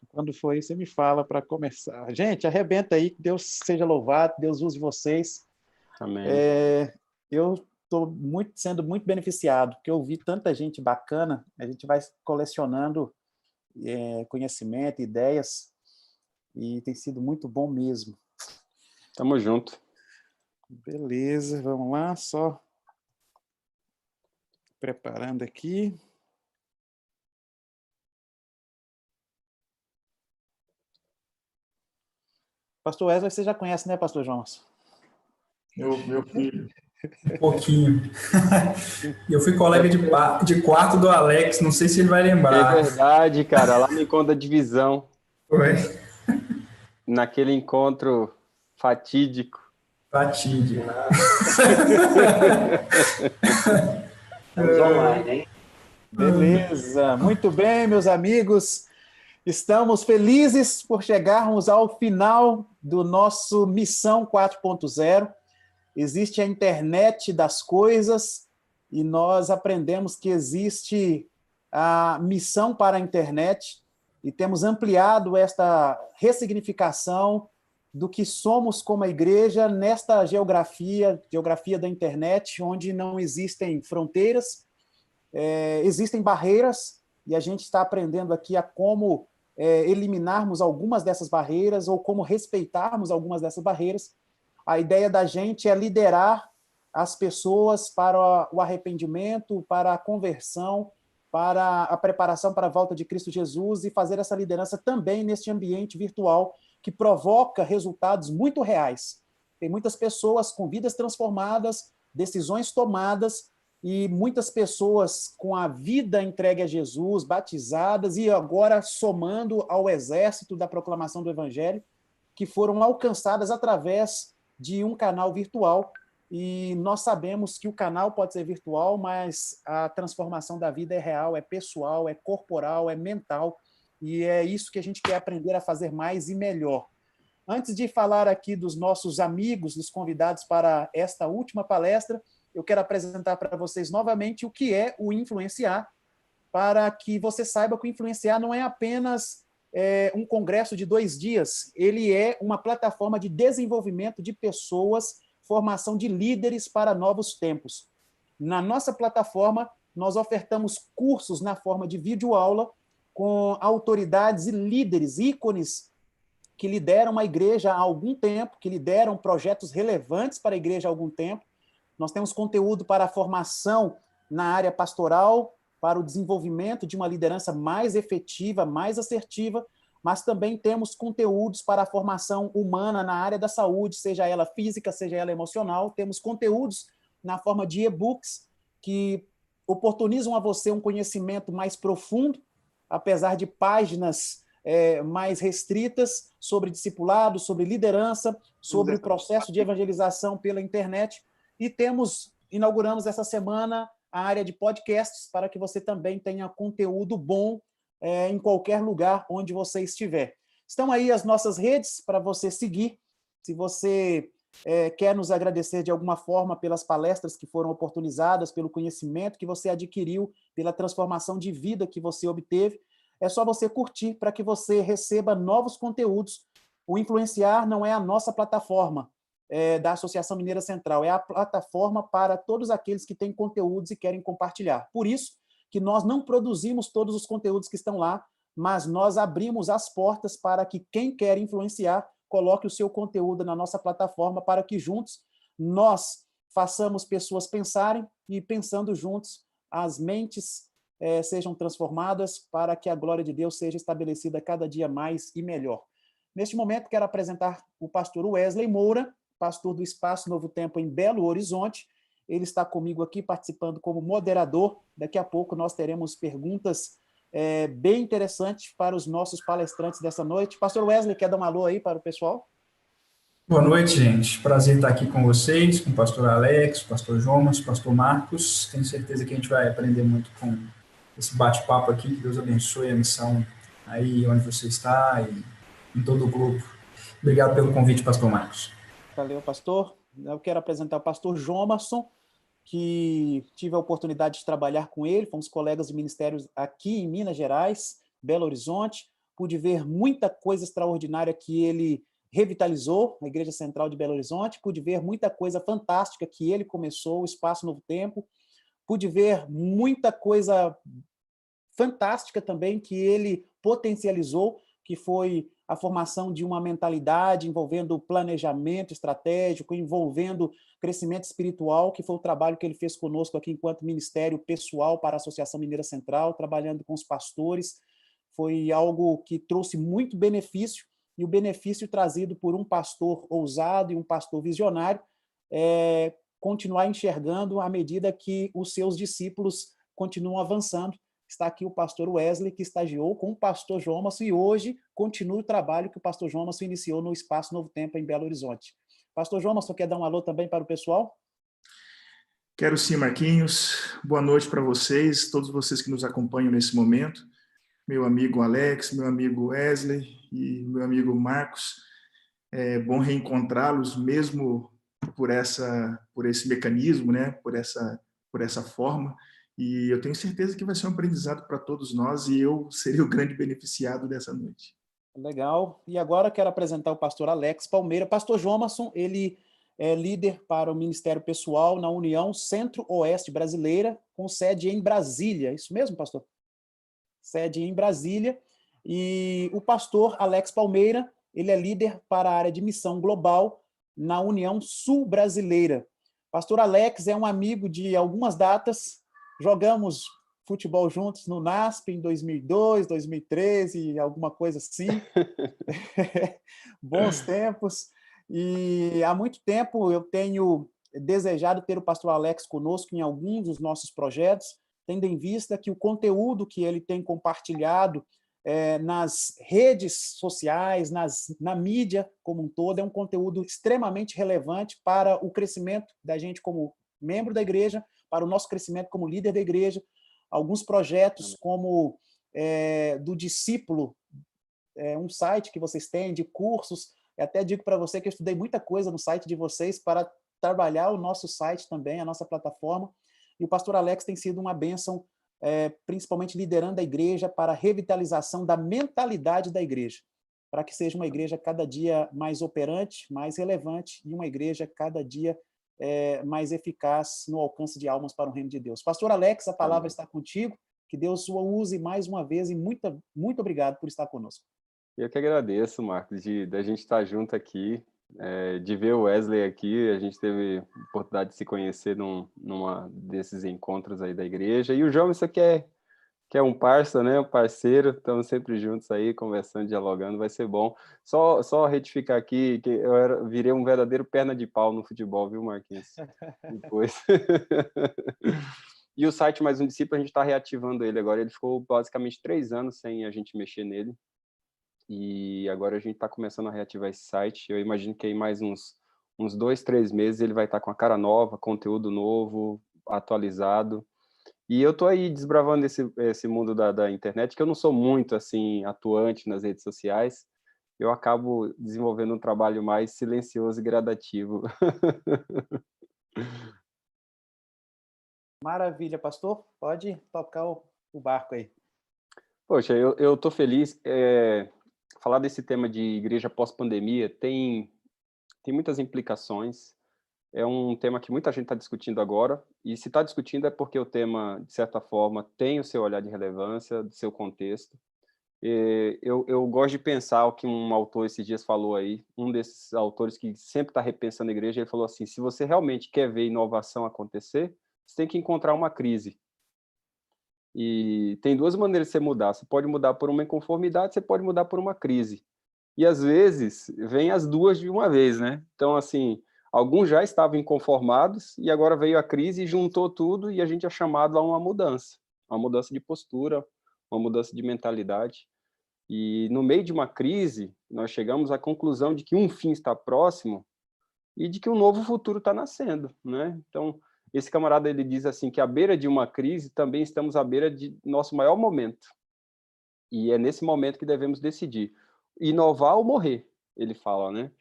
Quando for aí, você me fala para começar. Gente, arrebenta aí, que Deus seja louvado, Deus use vocês. Amém. Eu estou sendo muito beneficiado, porque eu vi tanta gente bacana, a gente vai colecionando conhecimento, ideias, e tem sido muito bom mesmo. Tamo junto. Beleza, vamos lá, só preparando aqui. Pastor Wesley, você já conhece, né, Pastor Jonas? Meu filho. Um pouquinho. Eu fui colega de quarto do Alex, não sei se ele vai lembrar. É verdade, cara, lá no encontro da divisão. Foi. Naquele encontro fatídico. Fatídico. Estamos online, hein? Beleza, muito bem, meus amigos. Estamos felizes por chegarmos ao final do nosso Missão 4.0. Existe a internet das coisas e nós aprendemos que existe a missão para a internet e temos ampliado esta ressignificação do que somos como a igreja nesta geografia da internet, onde não existem fronteiras, existem barreiras, e a gente está aprendendo aqui a como eliminarmos algumas dessas barreiras ou como respeitarmos algumas dessas barreiras. A ideia da gente é liderar as pessoas para o arrependimento, para a conversão, para a preparação para a volta de Cristo Jesus e fazer essa liderança também neste ambiente virtual que provoca resultados muito reais. Tem muitas pessoas com vidas transformadas, decisões tomadas e muitas pessoas com a vida entregue a Jesus, batizadas e agora somando ao exército da proclamação do Evangelho, que foram alcançadas através de um canal virtual, e nós sabemos que o canal pode ser virtual, mas a transformação da vida é real, é pessoal, é corporal, é mental, e é isso que a gente quer aprender a fazer mais e melhor. Antes de falar aqui dos nossos amigos, dos convidados para esta última palestra, eu quero apresentar para vocês novamente o que é o Influenciar, para que você saiba que o Influenciar não é apenas um congresso de 2 dias, ele é uma plataforma de desenvolvimento de pessoas, formação de líderes para novos tempos. Na nossa plataforma, nós ofertamos cursos na forma de videoaula com autoridades e líderes, ícones, que lideram a igreja há algum tempo, que lideram projetos relevantes para a igreja há algum tempo. Nós temos conteúdo para a formação na área pastoral, para o desenvolvimento de uma liderança mais efetiva, mais assertiva, mas também temos conteúdos para a formação humana na área da saúde, seja ela física, seja ela emocional. Temos conteúdos na forma de e-books que oportunizam a você um conhecimento mais profundo, apesar de páginas mais restritas, sobre discipulado, sobre liderança, sobre o processo de evangelização pela internet. E inauguramos essa semana a área de podcasts, para que você também tenha conteúdo bom em qualquer lugar onde você estiver. Estão aí as nossas redes para você seguir. Se você quer nos agradecer de alguma forma pelas palestras que foram oportunizadas, pelo conhecimento que você adquiriu, pela transformação de vida que você obteve, é só você curtir para que você receba novos conteúdos. O Influenciar não é a nossa plataforma da Associação Mineira Central, é a plataforma para todos aqueles que têm conteúdos e querem compartilhar. Por isso que nós não produzimos todos os conteúdos que estão lá, mas nós abrimos as portas para que quem quer influenciar coloque o seu conteúdo na nossa plataforma, para que juntos nós façamos pessoas pensarem e, pensando juntos, as mentes sejam transformadas para que a glória de Deus seja estabelecida cada dia mais e melhor. Neste momento, quero apresentar o pastor Wesley Moura, pastor do Espaço Novo Tempo em Belo Horizonte. Ele está comigo aqui participando como moderador. Daqui a pouco nós teremos perguntas bem interessantes para os nossos palestrantes dessa noite. Pastor Wesley, quer dar um alô aí para o pessoal? Boa noite, gente. Prazer estar aqui com vocês, com o pastor Alex, o pastor Jonas, o pastor Marcos. Tenho certeza que a gente vai aprender muito com esse bate-papo aqui. Que Deus abençoe a missão aí onde você está e em todo o grupo. Obrigado pelo convite, pastor Marcos. Valeu, pastor. Eu quero apresentar o pastor Jomerson, que tive a oportunidade de trabalhar com ele, fomos colegas de ministérios aqui em Minas Gerais, Belo Horizonte. pude ver muita coisa extraordinária que ele revitalizou na Igreja Central de Belo Horizonte, pude ver muita coisa fantástica que ele começou, o Espaço Novo Tempo, pude ver muita coisa fantástica também que ele potencializou, que foi a formação de uma mentalidade envolvendo planejamento estratégico, envolvendo crescimento espiritual, que foi o trabalho que ele fez conosco aqui enquanto ministério pessoal para a Associação Mineira Central, trabalhando com os pastores. Foi algo que trouxe muito benefício, e o benefício trazido por um pastor ousado e um pastor visionário é continuar enxergando à medida que os seus discípulos continuam avançando. Está aqui o pastor Wesley, que estagiou com o pastor Jomasso e hoje continua o trabalho que o pastor Jomasso iniciou no Espaço Novo Tempo em Belo Horizonte. Pastor Jomasso, quer dar um alô também para o pessoal? Quero sim, Marquinhos. Boa noite para vocês, todos vocês que nos acompanham nesse momento. Meu amigo Alex, meu amigo Wesley e meu amigo Marcos. É bom reencontrá-los, mesmo por esse mecanismo, né? por essa forma. E eu tenho certeza que vai ser um aprendizado para todos nós e eu serei o grande beneficiado dessa noite. Legal. E agora quero apresentar o pastor Alex Palmeira. Pastor Jomasso, ele é líder para o Ministério Pessoal na União Centro-Oeste Brasileira, com sede em Brasília. Isso mesmo, pastor? Sede em Brasília. E o pastor Alex Palmeira, ele é líder para a área de missão global na União Sul Brasileira. Pastor Alex é um amigo de algumas datas. Jogamos futebol juntos no NASP em 2002, 2013, alguma coisa assim. Bons tempos. E há muito tempo eu tenho desejado ter o pastor Alex conosco em alguns dos nossos projetos, tendo em vista que o conteúdo que ele tem compartilhado nas redes sociais, na mídia como um todo, é um conteúdo extremamente relevante para o crescimento da gente como membro da igreja, para o nosso crescimento como líder da igreja. Alguns projetos como do discípulo, um site que vocês têm de cursos, eu até digo para você que eu estudei muita coisa no site de vocês para trabalhar o nosso site também, a nossa plataforma, e o pastor Alex tem sido uma bênção, principalmente liderando a igreja para a revitalização da mentalidade da igreja, para que seja uma igreja cada dia mais operante, mais relevante, e uma igreja cada dia mais eficaz no alcance de almas para o reino de Deus. Pastor Alex, a palavra está contigo, que Deus o use mais uma vez, e muito obrigado por estar conosco. Eu que agradeço, Marcos, da gente estar junto aqui, de ver o Wesley aqui. A gente teve a oportunidade de se conhecer numa desses encontros aí da igreja, e o João, isso aqui que é um parça, né? Um parceiro, estamos sempre juntos aí, conversando, dialogando, vai ser bom. Só retificar aqui que eu virei um verdadeiro perna de pau no futebol, viu, Marquinhos? Depois. E o site Mais um Discípulo, a gente está reativando ele agora. Ele ficou basicamente 3 anos sem a gente mexer nele. E agora a gente está começando a reativar esse site. Eu imagino que aí mais uns 2, 3 meses ele vai estar com a cara nova, conteúdo novo, atualizado. E eu estou aí desbravando esse mundo da internet, que eu não sou muito assim atuante nas redes sociais. Eu acabo desenvolvendo um trabalho mais silencioso e gradativo. Maravilha, pastor. Pode tocar o barco aí. Poxa, eu estou feliz. Falar desse tema de igreja pós-pandemia tem muitas implicações. É um tema que muita gente está discutindo agora, e se está discutindo é porque o tema, de certa forma, tem o seu olhar de relevância, do seu contexto. Eu gosto de pensar o que um autor esses dias falou aí, um desses autores que sempre está repensando a igreja, ele falou assim: se você realmente quer ver inovação acontecer, você tem que encontrar uma crise. E tem 2 maneiras de você mudar. Você pode mudar por uma inconformidade, você pode mudar por uma crise. E, às vezes, vem as 2 de uma vez, né? Então, assim, alguns já estavam inconformados e agora veio a crise e juntou tudo, e a gente é chamado a uma mudança de postura, uma mudança de mentalidade. E, no meio de uma crise, nós chegamos à conclusão de que um fim está próximo e de que um novo futuro está nascendo, né? Então, esse camarada, ele diz assim, que à beira de uma crise, também estamos à beira de nosso maior momento. E é nesse momento que devemos decidir. Inovar ou morrer, ele fala, né?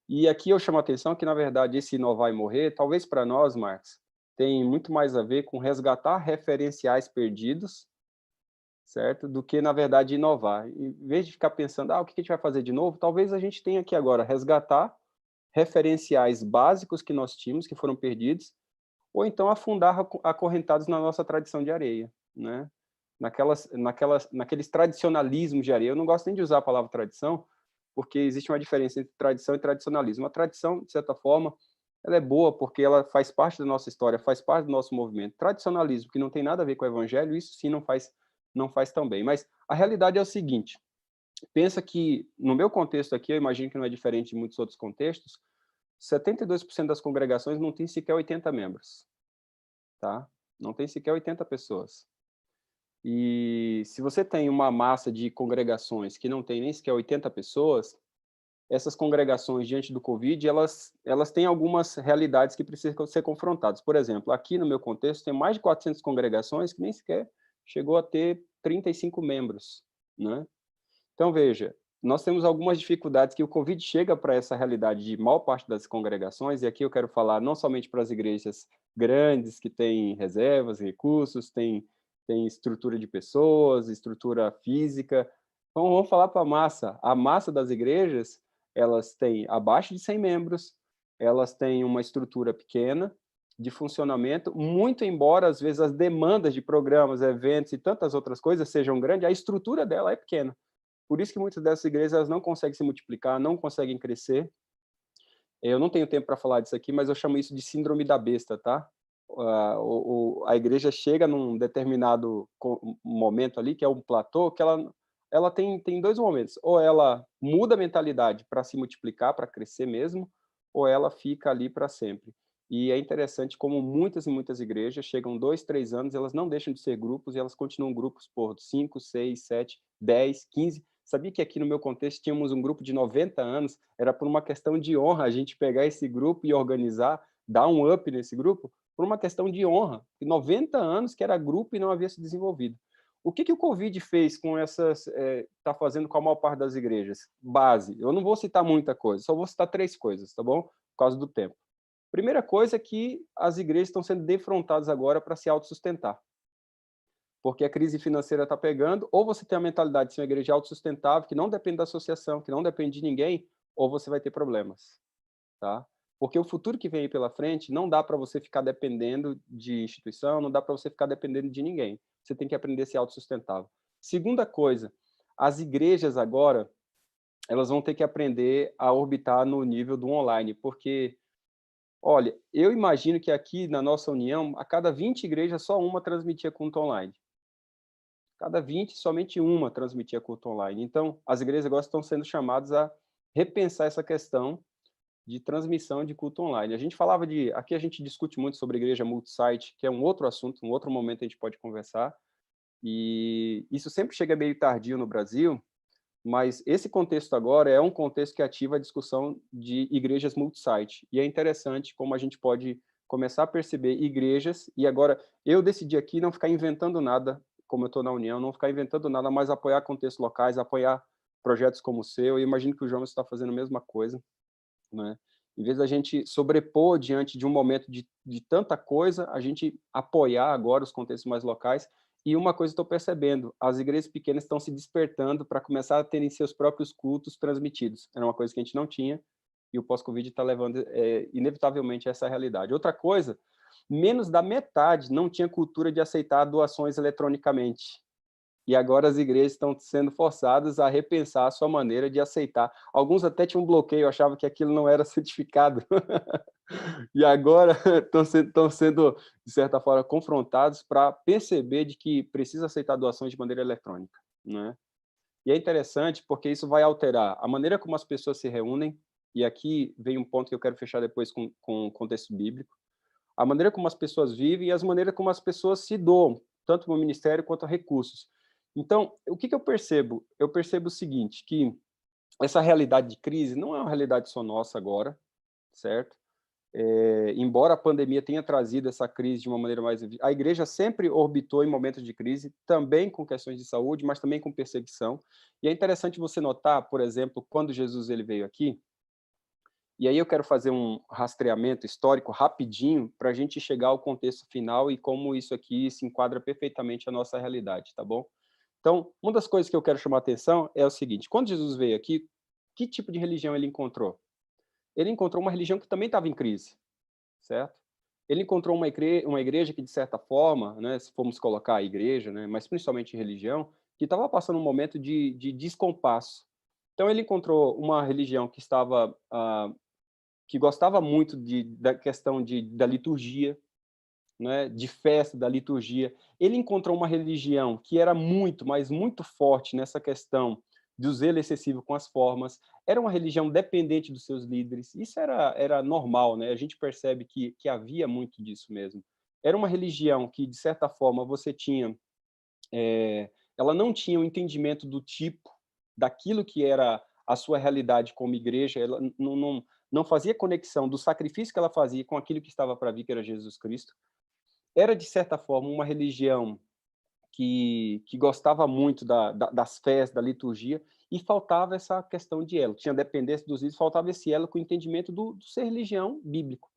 E aqui eu chamo a atenção que, na verdade, esse inovar e morrer, talvez para nós, Marcos, tem muito mais a ver com resgatar referenciais perdidos certo? Do que, na verdade, inovar. Em vez de ficar pensando, o que a gente vai fazer de novo, talvez a gente tenha aqui agora resgatar referenciais básicos que nós tínhamos, que foram perdidos, ou então afundar acorrentados na nossa tradição de areia, né? Naqueles tradicionalismos de areia. Eu não gosto nem de usar a palavra tradição, porque existe uma diferença entre tradição e tradicionalismo. A tradição, de certa forma, ela é boa porque ela faz parte da nossa história, faz parte do nosso movimento. Tradicionalismo, que não tem nada a ver com o evangelho, isso sim não faz tão bem. Mas a realidade é o seguinte, pensa que, no meu contexto aqui, eu imagino que não é diferente de muitos outros contextos, 72% das congregações não tem sequer 80 membros, tá? Não tem sequer 80 pessoas. E se você tem uma massa de congregações que não tem nem sequer 80 pessoas, essas congregações, diante do Covid, elas têm algumas realidades que precisam ser confrontadas. Por exemplo, aqui no meu contexto, tem mais de 400 congregações que nem sequer chegou a ter 35 membros, né? Então, veja, nós temos algumas dificuldades que o Covid chega para essa realidade de maior parte das congregações, e aqui eu quero falar não somente para as igrejas grandes, que têm reservas, recursos, têm estrutura de pessoas, estrutura física. Então, vamos falar para a massa. A massa das igrejas, elas têm abaixo de 100 membros, elas têm uma estrutura pequena de funcionamento, muito embora, às vezes, as demandas de programas, eventos e tantas outras coisas sejam grandes, a estrutura dela é pequena. Por isso que muitas dessas igrejas elas não conseguem se multiplicar, não conseguem crescer. Eu não tenho tempo para falar disso aqui, mas eu chamo isso de síndrome da besta, tá? A igreja chega num determinado momento ali, que é um platô, que ela tem dois momentos. Ou ela muda a mentalidade para se multiplicar, para crescer mesmo, ou ela fica ali para sempre. E é interessante como muitas e muitas igrejas chegam 2, 3 anos, elas não deixam de ser grupos, e elas continuam grupos por 5, 6, 7, 10, 15. Sabia que aqui no meu contexto tínhamos um grupo de 90 anos, era por uma questão de honra a gente pegar esse grupo e organizar, dar um up nesse grupo, por uma questão de honra. 90 anos que era grupo e não havia se desenvolvido. O que o Covid fez com essas, está fazendo com a maior parte das igrejas? Base, eu não vou citar muita coisa, só vou citar 3 coisas, tá bom? Por causa do tempo. Primeira coisa é que as igrejas estão sendo defrontadas agora para se autossustentar. Porque a crise financeira está pegando, ou você tem a mentalidade de ser uma igreja autossustentável, que não depende da associação, que não depende de ninguém, ou você vai ter problemas, tá? Porque o futuro que vem aí pela frente, não dá para você ficar dependendo de instituição, não dá para você ficar dependendo de ninguém. Você tem que aprender a ser autossustentável. Segunda coisa, as igrejas agora, elas vão ter que aprender a orbitar no nível do online, porque, olha, eu imagino que aqui na nossa união, a cada 20 igrejas, só uma transmitia culto online. Cada 20, somente uma transmitia culto online. Então, as igrejas agora estão sendo chamadas a repensar essa questão de transmissão de culto online. A gente falava aqui a gente discute muito sobre igreja multisite, que é um outro assunto, um outro momento a gente pode conversar, e isso sempre chega meio tardio no Brasil, mas esse contexto agora é um contexto que ativa a discussão de igrejas multisite, e é interessante como a gente pode começar a perceber igrejas, e agora eu decidi aqui não ficar inventando nada, como eu estou na União, não ficar inventando nada, mas apoiar contextos locais, apoiar projetos como o seu. Eu imagino que o João está fazendo a mesma coisa, né? Em vez da gente sobrepor diante de um momento de tanta coisa, a gente apoiar agora os contextos mais locais. E uma coisa estou percebendo, as igrejas pequenas estão se despertando para começar a terem seus próprios cultos transmitidos. Era uma coisa que a gente não tinha, e o pós-Covid está levando, inevitavelmente, a essa realidade. Outra coisa, menos da metade não tinha cultura de aceitar doações eletronicamente. E agora as igrejas estão sendo forçadas a repensar a sua maneira de aceitar. Alguns até tinham um bloqueio, achavam que aquilo não era certificado. E agora estão sendo, de certa forma, confrontados para perceber de que precisa aceitar doações de maneira eletrônica, né? E é interessante porque isso vai alterar a maneira como as pessoas se reúnem, e aqui vem um ponto que eu quero fechar depois com o contexto bíblico, a maneira como as pessoas vivem e as maneiras como as pessoas se doam, tanto no ministério quanto a recursos. Então, o que eu percebo? Eu percebo o seguinte, que essa realidade de crise não é uma realidade só nossa agora, certo? Embora a pandemia tenha trazido essa crise de uma maneira mais... A igreja sempre orbitou em momentos de crise, também com questões de saúde, mas também com perseguição. E é interessante você notar, por exemplo, quando Jesus ele veio aqui, e aí eu quero fazer um rastreamento histórico rapidinho para a gente chegar ao contexto final e como isso aqui se enquadra perfeitamente à nossa realidade, tá bom? Então, uma das coisas que eu quero chamar a atenção é o seguinte: quando Jesus veio aqui, que tipo de religião ele encontrou? Ele encontrou uma religião que também estava em crise, certo? Ele encontrou uma igreja que, de certa forma, né, se formos colocar a igreja, né, mas principalmente religião, que estava passando um momento de descompasso. Então, ele encontrou uma religião que estava, que gostava muito da questão da liturgia, né, de festa, da liturgia. Ele encontrou uma religião que era muito, mas muito forte nessa questão do zelo excessivo com as formas. Era uma religião dependente dos seus líderes. Isso era normal, né? A gente percebe que havia muito disso mesmo. Era uma religião que, de certa forma, você tinha... ela não tinha o entendimento do tipo, daquilo que era a sua realidade como igreja. Ela não fazia conexão do sacrifício que ela fazia com aquilo que estava para vir, que era Jesus Cristo. Era, de certa forma, uma religião que gostava muito das festas, da liturgia, e faltava essa questão de elo. Tinha dependência dos líderes, faltava esse elo com o entendimento do ser religião bíblico.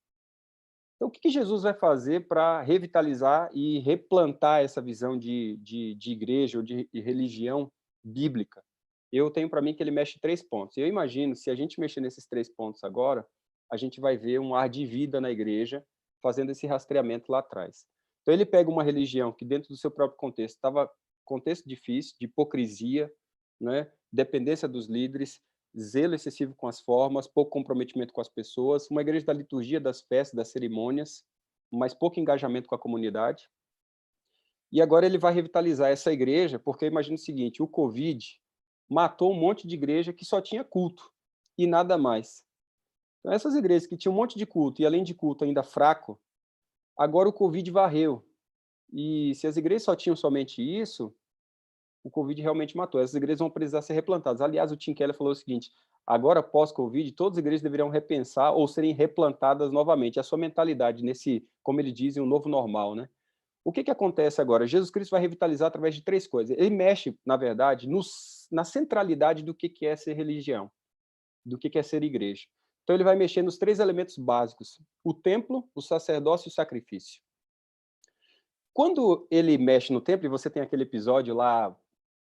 Então, o que Jesus vai fazer para revitalizar e replantar essa visão de igreja ou de religião bíblica? Eu tenho para mim que ele mexe em 3 pontos. Eu imagino, se a gente mexer nesses 3 pontos agora, a gente vai ver um ar de vida na igreja, fazendo esse rastreamento lá atrás. Então, ele pega uma religião que, dentro do seu próprio contexto, estava contexto difícil, de hipocrisia, né? Dependência dos líderes, zelo excessivo com as formas, pouco comprometimento com as pessoas, uma igreja da liturgia, das festas, das cerimônias, mas pouco engajamento com a comunidade. E agora ele vai revitalizar essa igreja, porque imagina o seguinte: o Covid matou um monte de igreja que só tinha culto e nada mais. Então, essas igrejas que tinham um monte de culto e, além de culto, ainda fraco, agora o Covid varreu. E se as igrejas só tinham somente isso, o Covid realmente matou. Essas igrejas vão precisar ser replantadas. Aliás, o Tim Keller falou o seguinte: agora, pós-Covid, todas as igrejas deveriam repensar ou serem replantadas novamente. A sua mentalidade nesse, como eles dizem, um novo normal, né? O que acontece agora? Jesus Cristo vai revitalizar através de 3 coisas. Ele mexe, na verdade, na centralidade do que é ser religião, do que é ser igreja. Então, ele vai mexer nos 3 elementos básicos: o templo, o sacerdócio e o sacrifício. Quando ele mexe no templo, e você tem aquele episódio lá,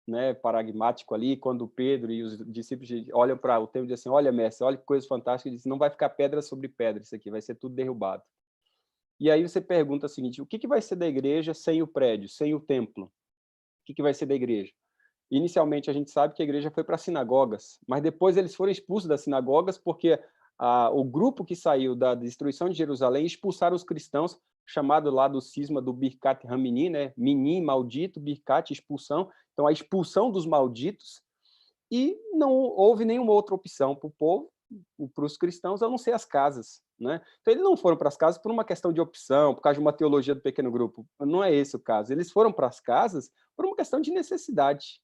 né, paradigmático ali, quando Pedro e os discípulos olham para o templo e dizem assim: olha, mestre, olha que coisa fantástica. Ele diz: não vai ficar pedra sobre pedra isso aqui, vai ser tudo derrubado. E aí você pergunta o seguinte: o que vai ser da igreja sem o prédio, sem o templo? O que vai ser da igreja? Inicialmente, a gente sabe que a igreja foi para sinagogas, mas depois eles foram expulsos das sinagogas porque o grupo que saiu da destruição de Jerusalém expulsaram os cristãos, chamado lá do cisma do Birkat Hamini, né? Minim, maldito, Birkat, expulsão. Então, a expulsão dos malditos, e não houve nenhuma outra opção para o povo, para os cristãos, a não ser as casas, né? Então, eles não foram para as casas por uma questão de opção, por causa de uma teologia do pequeno grupo. Não é esse o caso. Eles foram para as casas por uma questão de necessidade,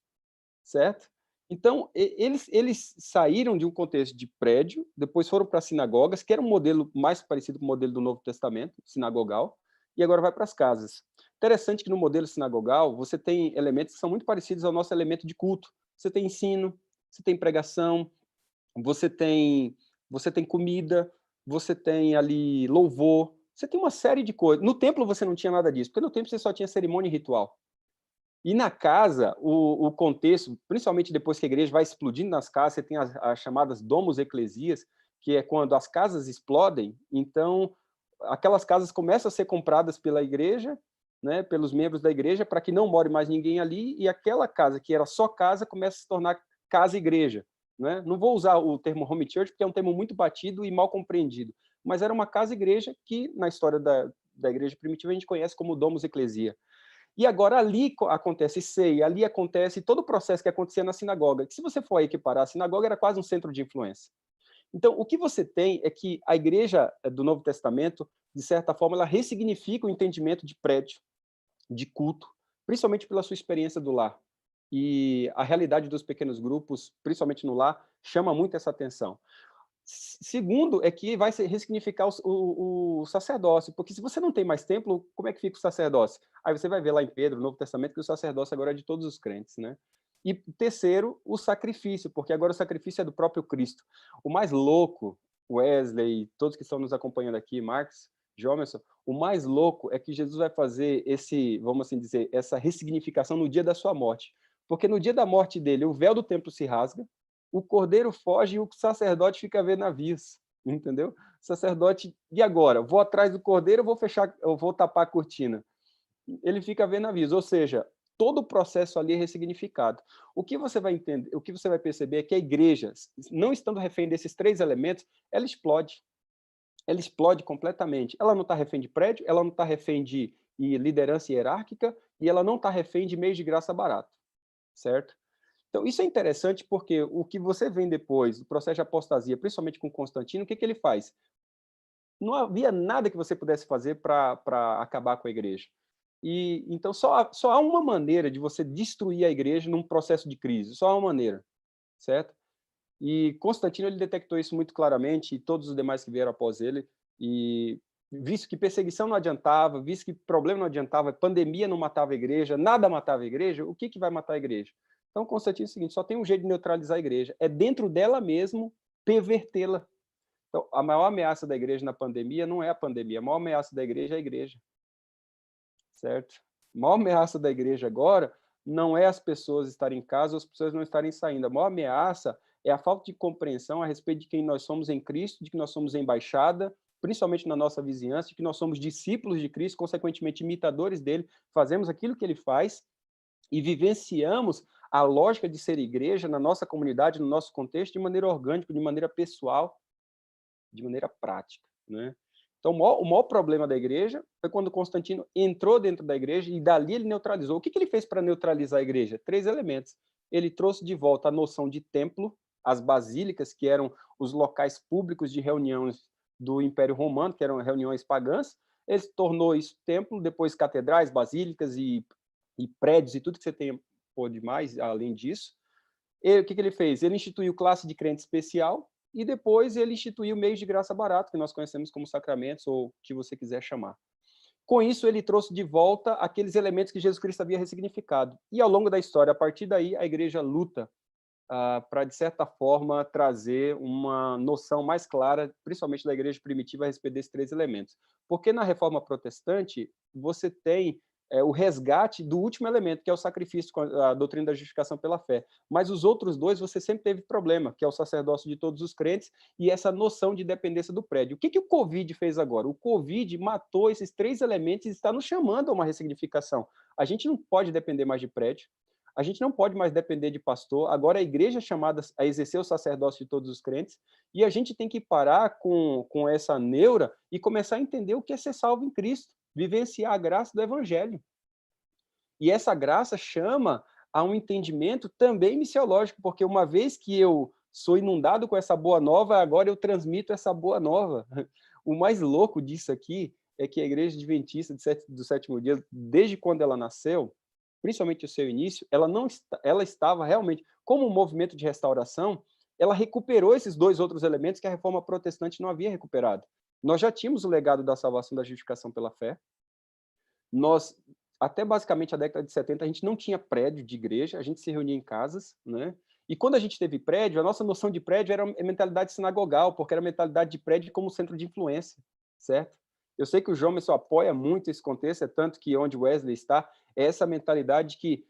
certo? Então, eles saíram de um contexto de prédio, depois foram para sinagogas, que era um modelo mais parecido com o modelo do Novo Testamento, sinagogal, e agora vai para as casas. Interessante que no modelo sinagogal, você tem elementos que são muito parecidos ao nosso elemento de culto. Você tem ensino, você tem pregação, você tem comida, você tem ali louvor, você tem uma série de coisas. No templo você não tinha nada disso, porque no templo você só tinha cerimônia e ritual. E na casa, o contexto, principalmente depois que a igreja vai explodindo nas casas, você tem as chamadas domus eclesias, que é quando as casas explodem, então aquelas casas começam a ser compradas pela igreja, né, pelos membros da igreja, para que não more mais ninguém ali, e aquela casa que era só casa começa a se tornar casa-igreja. Né? Não vou usar o termo home church, porque é um termo muito batido e mal compreendido, mas era uma casa-igreja que, na história da igreja primitiva, a gente conhece como domus ecclesia. E agora ali acontece ceia, ali acontece todo o processo que acontecia na sinagoga, que se você for equiparar, a sinagoga era quase um centro de influência. Então, o que você tem é que a igreja do Novo Testamento, de certa forma, ela ressignifica o entendimento de prédio, de culto, principalmente pela sua experiência do lar. E a realidade dos pequenos grupos, principalmente no lar, chama muito essa atenção. Segundo, é que vai ressignificar o sacerdócio, porque se você não tem mais templo, como é que fica o sacerdócio? Aí você vai ver lá em Pedro, no Novo Testamento, que o sacerdócio agora é de todos os crentes, né? E terceiro, o sacrifício, porque agora o sacrifício é do próprio Cristo. O mais louco, Wesley, todos que estão nos acompanhando aqui, Marcos, Jomerson, o mais louco é que Jesus vai fazer vamos assim dizer, essa ressignificação no dia da sua morte. Porque no dia da morte dele, o véu do templo se rasga, o cordeiro foge e o sacerdote fica a ver navios, entendeu? O sacerdote, e agora? Vou atrás do cordeiro, eu vou tapar a cortina. Ele fica a ver navios, ou seja, todo o processo ali é ressignificado. O que você vai entender, o que você vai perceber é que a igreja, não estando refém desses 3 elementos, ela explode. Ela explode completamente. Ela não está refém de prédio, ela não está refém de liderança hierárquica, e ela não está refém de meios de graça barato, certo? Então, isso é interessante porque o que você vem depois, do processo de apostasia, principalmente com Constantino, o que ele faz? Não havia nada que você pudesse fazer para acabar com a igreja. E então só há uma maneira de você destruir a igreja num processo de crise, só há uma maneira, certo? E Constantino ele detectou isso muito claramente, e todos os demais que vieram após ele, e visto que perseguição não adiantava, visto que problema não adiantava, pandemia não matava a igreja, nada matava a igreja, o que vai matar a igreja? Então Constantino é o seguinte, só tem um jeito de neutralizar a igreja, é dentro dela mesmo pervertê-la. Então, a maior ameaça da igreja na pandemia não é a pandemia, a maior ameaça da igreja é a igreja. Certo? A maior ameaça da igreja agora não é as pessoas estarem em casa ou as pessoas não estarem saindo. A maior ameaça é a falta de compreensão a respeito de quem nós somos em Cristo, de que nós somos embaixada, principalmente na nossa vizinhança, de que nós somos discípulos de Cristo, consequentemente imitadores dele, fazemos aquilo que ele faz e vivenciamos a lógica de ser igreja na nossa comunidade, no nosso contexto, de maneira orgânica, de maneira pessoal, de maneira prática, né? Então, o maior problema da igreja foi quando Constantino entrou dentro da igreja e dali ele neutralizou. O que ele fez para neutralizar a igreja? 3 elementos. Ele trouxe de volta a noção de templo, as basílicas, que eram os locais públicos de reuniões do Império Romano, que eram reuniões pagãs. Ele tornou isso templo, depois catedrais, basílicas e prédios e tudo que você tem por demais, além disso. E o que ele fez? Ele instituiu classe de crente especial, e depois ele instituiu meios de graça barato, que nós conhecemos como sacramentos, ou o que você quiser chamar. Com isso, ele trouxe de volta aqueles elementos que Jesus Cristo havia ressignificado. E ao longo da história, a partir daí, a igreja luta para, de certa forma, trazer uma noção mais clara, principalmente da igreja primitiva, a respeito desses 3 elementos. Porque na reforma protestante, você tem o resgate do último elemento, que é o sacrifício, a doutrina da justificação pela fé. Mas os outros 2, você sempre teve problema, que é o sacerdócio de todos os crentes e essa noção de dependência do prédio. O que o Covid fez agora? O Covid matou esses 3 elementos e está nos chamando a uma ressignificação. A gente não pode depender mais de prédio, a gente não pode mais depender de pastor, agora a igreja é chamada a exercer o sacerdócio de todos os crentes, e a gente tem que parar com essa neura e começar a entender o que é ser salvo em Cristo, vivenciar a graça do evangelho. E essa graça chama a um entendimento também missiológico, porque uma vez que eu sou inundado com essa boa nova, agora eu transmito essa boa nova. O mais louco disso aqui é que a Igreja Adventista do Sétimo Dia, desde quando ela nasceu, principalmente o seu início, ela estava realmente, como um movimento de restauração, ela recuperou esses 2 outros elementos que a reforma protestante não havia recuperado. Nós já tínhamos o legado da salvação, da justificação pela fé. Nós, até basicamente a década de 70, a gente não tinha prédio de igreja, a gente se reunia em casas, né? E quando a gente teve prédio, a nossa noção de prédio era a mentalidade sinagogal, porque era a mentalidade de prédio como centro de influência, certo? Eu sei que o Jomerson apoia muito esse contexto, é tanto que onde Wesley está, é essa mentalidade que...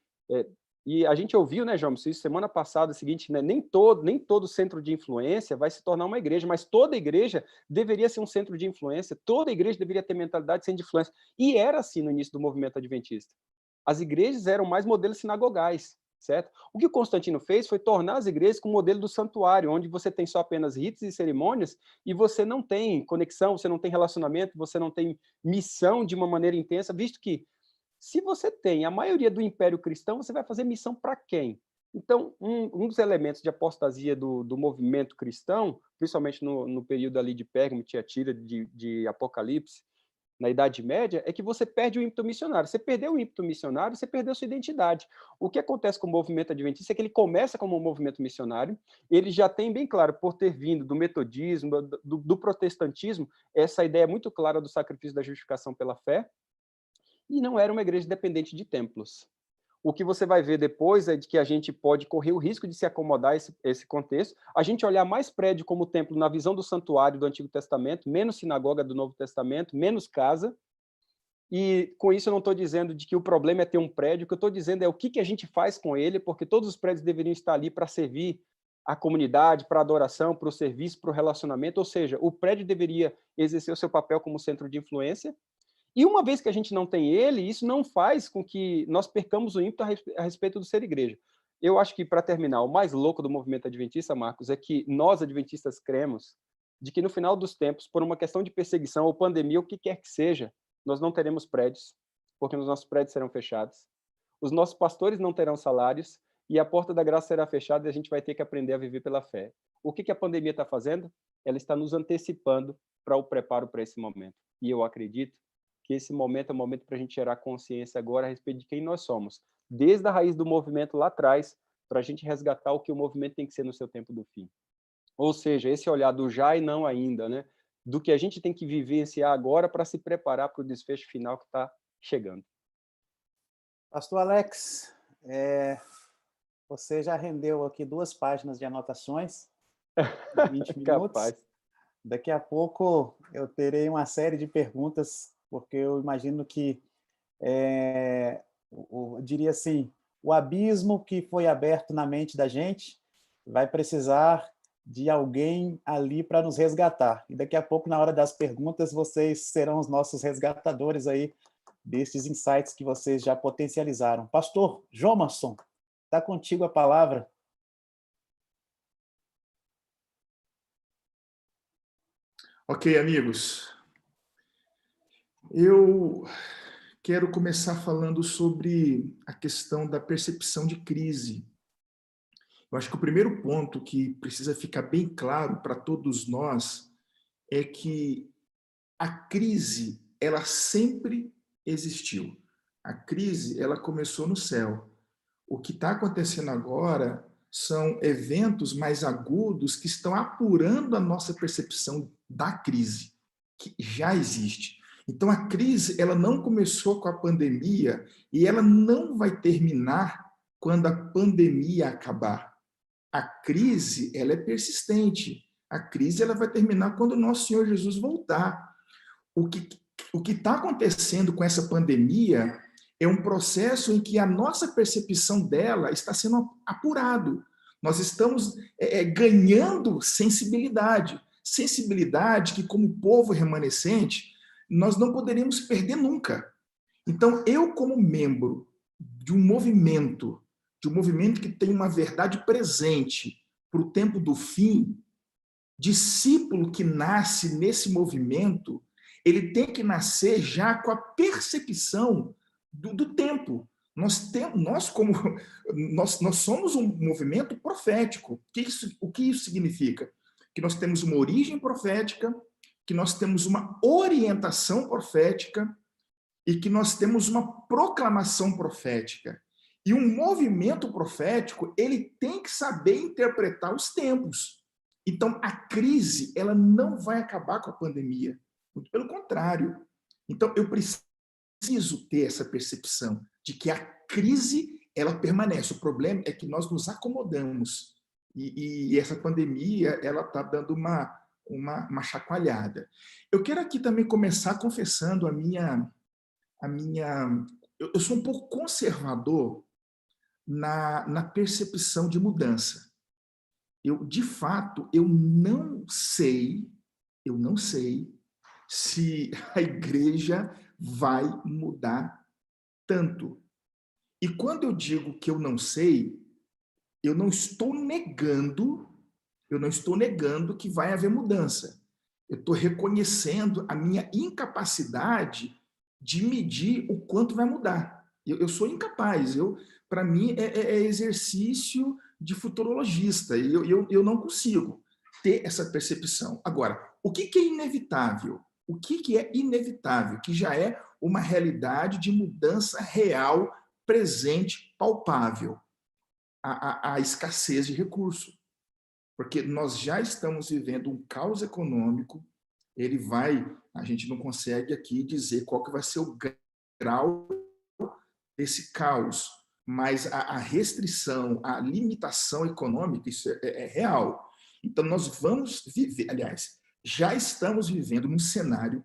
e a gente ouviu, né, Jomerson, isso semana passada, o seguinte, né, nem todo centro de influência vai se tornar uma igreja, mas toda igreja deveria ser um centro de influência, toda igreja deveria ter mentalidade de centro de influência. E era assim no início do movimento adventista. As igrejas eram mais modelos sinagogais, certo? O que o Constantino fez foi tornar as igrejas com o modelo do santuário, onde você tem só apenas ritos e cerimônias, e você não tem conexão, você não tem relacionamento, você não tem missão de uma maneira intensa, visto que se você tem a maioria do Império Cristão, você vai fazer missão para quem? Então, um dos elementos de apostasia do movimento cristão, principalmente no período ali de Pérgamo, Tiatira, de Apocalipse, na Idade Média, é que você perde o ímpeto missionário. Você perdeu o ímpeto missionário, você perdeu sua identidade. O que acontece com o movimento adventista é que ele começa como um movimento missionário, ele já tem bem claro, por ter vindo do metodismo, do protestantismo, essa ideia muito clara do sacrifício da justificação pela fé, e não era uma igreja dependente de templos. O que você vai ver depois é de que a gente pode correr o risco de se acomodar esse contexto, a gente olhar mais prédio como templo na visão do santuário do Antigo Testamento, menos sinagoga do Novo Testamento, menos casa, E com isso eu não estou dizendo de que o problema é ter um prédio, o que eu estou dizendo é o que a gente faz com ele, porque todos os prédios deveriam estar ali para servir a comunidade, para a adoração, para o serviço, para o relacionamento, ou seja, o prédio deveria exercer o seu papel como centro de influência. E uma vez que a gente não tem ele, isso não faz com que nós percamos o ímpeto a respeito do ser igreja. Eu acho que, para terminar, o mais louco do movimento adventista, Marcos, é que nós, adventistas, cremos de que no final dos tempos, por uma questão de perseguição ou pandemia, o que quer que seja, nós não teremos prédios, porque os nossos prédios serão fechados. Os nossos pastores não terão salários e a porta da graça será fechada e a gente vai ter que aprender a viver pela fé. O que a pandemia está fazendo? Ela está nos antecipando para o preparo para esse momento. E eu acredito que esse momento é o momento para a gente gerar consciência agora a respeito de quem nós somos, desde a raiz do movimento lá atrás, para a gente resgatar o que o movimento tem que ser no seu tempo do fim. Ou seja, esse olhar do já e não ainda, né? Do que a gente tem que vivenciar agora para se preparar para o desfecho final que está chegando. Pastor Alex, você já rendeu aqui 2 páginas de anotações, em 20 minutos. Capaz. Daqui a pouco eu terei uma série de perguntas, porque eu imagino que, eu diria assim, o abismo que foi aberto na mente da gente vai precisar de alguém ali para nos resgatar. E daqui a pouco, na hora das perguntas, vocês serão os nossos resgatadores aí desses insights que vocês já potencializaram. Pastor Jomason, está contigo a palavra. Ok, amigos. Eu quero começar falando sobre a questão da percepção de crise. Eu acho que o primeiro ponto que precisa ficar bem claro para todos nós é que a crise, ela sempre existiu. A crise, ela começou no céu. O que está acontecendo agora são eventos mais agudos que estão apurando a nossa percepção da crise, que já existe. Então, a crise, ela não começou com a pandemia e ela não vai terminar quando a pandemia acabar. A crise, ela é persistente. A crise, ela vai terminar quando o nosso Senhor Jesus voltar. O que está acontecendo com essa pandemia é um processo em que a nossa percepção dela está sendo apurado. Nós estamos ganhando sensibilidade. Sensibilidade que, como povo remanescente, nós não poderíamos perder nunca. Então, eu, como membro de um movimento que tem uma verdade presente para o tempo do fim, discípulo que nasce nesse movimento, ele tem que nascer já com a percepção do tempo. Nós somos um movimento profético. O que isso significa? Que nós temos uma origem profética, que nós temos uma orientação profética e que nós temos uma proclamação profética. E um movimento profético, ele tem que saber interpretar os tempos. Então, a crise, ela não vai acabar com a pandemia. Muito pelo contrário. Então, eu preciso ter essa percepção de que a crise, ela permanece. O problema é que nós nos acomodamos. E essa pandemia, ela está dando uma chacoalhada. Eu quero aqui também começar confessando eu sou um pouco conservador na percepção de mudança. De fato, eu não sei se a igreja vai mudar tanto. E quando eu digo que eu não sei, eu não estou negando que vai haver mudança. Eu estou reconhecendo a minha incapacidade de medir o quanto vai mudar. Eu sou incapaz. Para mim, é exercício de futurologista. Eu não consigo ter essa percepção. Agora, o que é inevitável? O que é inevitável? Que já é uma realidade de mudança real, presente, palpável. A escassez de recurso. Porque nós já estamos vivendo um caos econômico, a gente não consegue aqui dizer qual que vai ser o grau desse caos, mas a restrição, a limitação econômica, isso é real. Então, nós vamos viver, aliás, já estamos vivendo num cenário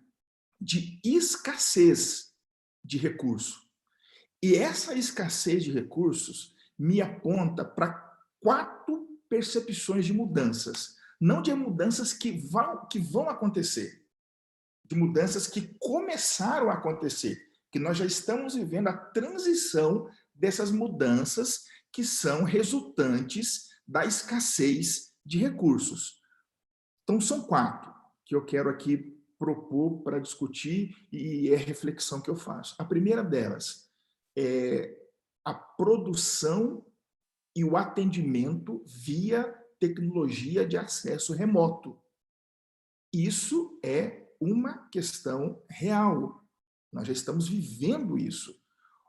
de escassez de recurso. E essa escassez de recursos me aponta para 4 percepções de mudanças. Não de mudanças que vão acontecer, de mudanças que começaram a acontecer, que nós já estamos vivendo a transição dessas mudanças que são resultantes da escassez de recursos. Então, são 4 que eu quero aqui propor para discutir e é a reflexão que eu faço. A primeira delas é a produção e o atendimento via tecnologia de acesso remoto. Isso é uma questão real. Nós já estamos vivendo isso.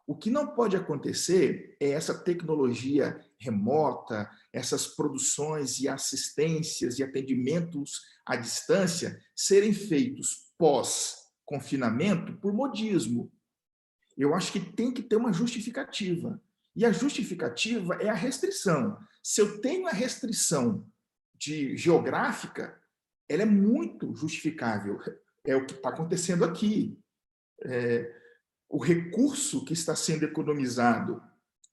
O que não pode acontecer é essa tecnologia remota, essas produções e assistências e atendimentos à distância serem feitos pós-confinamento por modismo. Eu acho que tem que ter uma justificativa. E a justificativa é a restrição. Se eu tenho a restrição geográfica, ela é muito justificável. É o que está acontecendo aqui. O recurso que está sendo economizado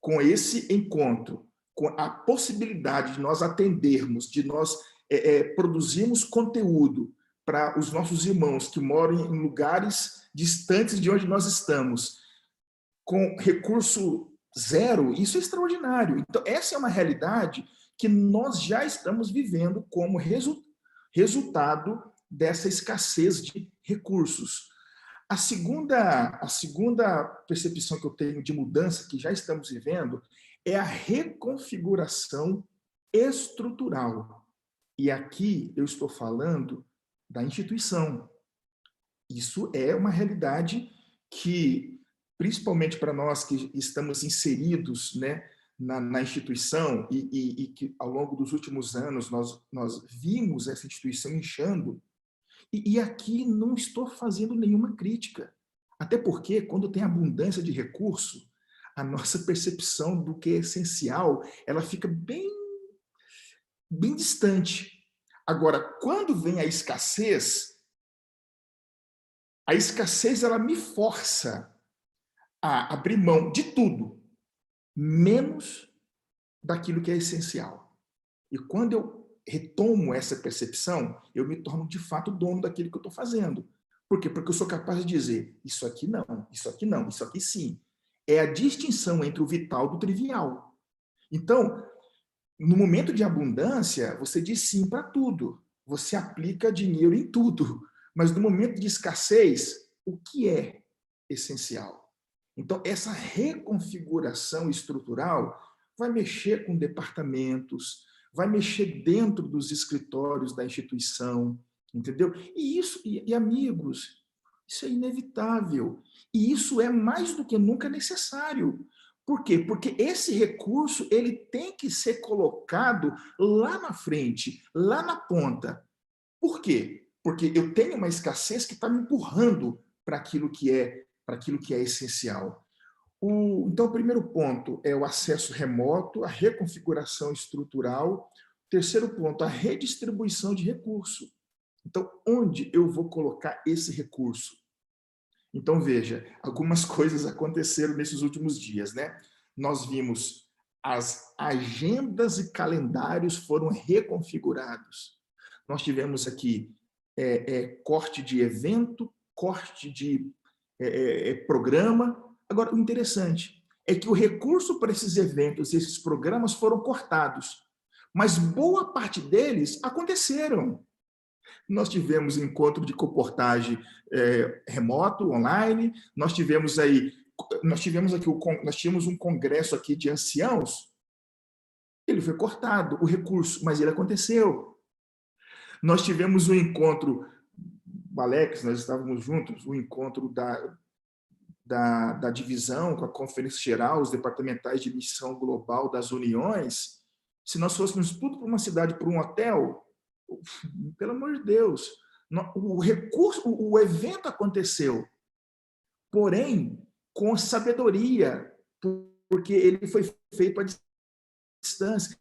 com esse encontro, com a possibilidade de nós atendermos, de nós produzirmos conteúdo para os nossos irmãos que moram em lugares distantes de onde nós estamos, com recurso zero, isso é extraordinário. Então, essa é uma realidade que nós já estamos vivendo como resultado dessa escassez de recursos. A segunda percepção que eu tenho de mudança que já estamos vivendo é a reconfiguração estrutural. E aqui eu estou falando da instituição. Isso é uma realidade que, principalmente para nós que estamos inseridos, né, na instituição e que ao longo dos últimos anos nós vimos essa instituição inchando, e aqui não estou fazendo nenhuma crítica, até porque quando tem abundância de recurso, a nossa percepção do que é essencial, ela fica bem distante. Agora, quando vem a escassez ela me força a abrir mão de tudo, menos daquilo que é essencial. E quando eu retomo essa percepção, eu me torno de fato dono daquilo que eu estou fazendo. Por quê? Porque eu sou capaz de dizer, isso aqui não, isso aqui não, isso aqui sim. É a distinção entre o vital do trivial. Então, no momento de abundância, você diz sim para tudo. Você aplica dinheiro em tudo. Mas no momento de escassez, o que é essencial? Então, essa reconfiguração estrutural vai mexer com departamentos, vai mexer dentro dos escritórios da instituição, entendeu? E amigos, isso é inevitável. E isso é mais do que nunca necessário. Por quê? Porque esse recurso ele tem que ser colocado lá na frente, lá na ponta. Por quê? Porque eu tenho uma escassez que está me empurrando para aquilo que é essencial. Então, o primeiro ponto é o acesso remoto, a reconfiguração estrutural. O terceiro ponto, a redistribuição de recurso. Então, onde eu vou colocar esse recurso? Então, veja, algumas coisas aconteceram nesses últimos dias, né? Nós vimos as agendas e calendários foram reconfigurados. Nós tivemos aqui corte de evento, corte de programa. Agora, o interessante é que o recurso para esses eventos, esses programas foram cortados, mas boa parte deles aconteceram. Nós tivemos encontro de comportagem remoto, online, nós tínhamos um congresso aqui de anciãos, ele foi cortado, o recurso, mas ele aconteceu. Nós tivemos um encontro, Alex, nós estávamos juntos, o encontro da divisão, com a Conferência Geral, os departamentais de missão global das uniões. Se nós fôssemos tudo para uma cidade, para um hotel, pelo amor de Deus, o evento aconteceu, porém, com sabedoria, porque ele foi feito à distância.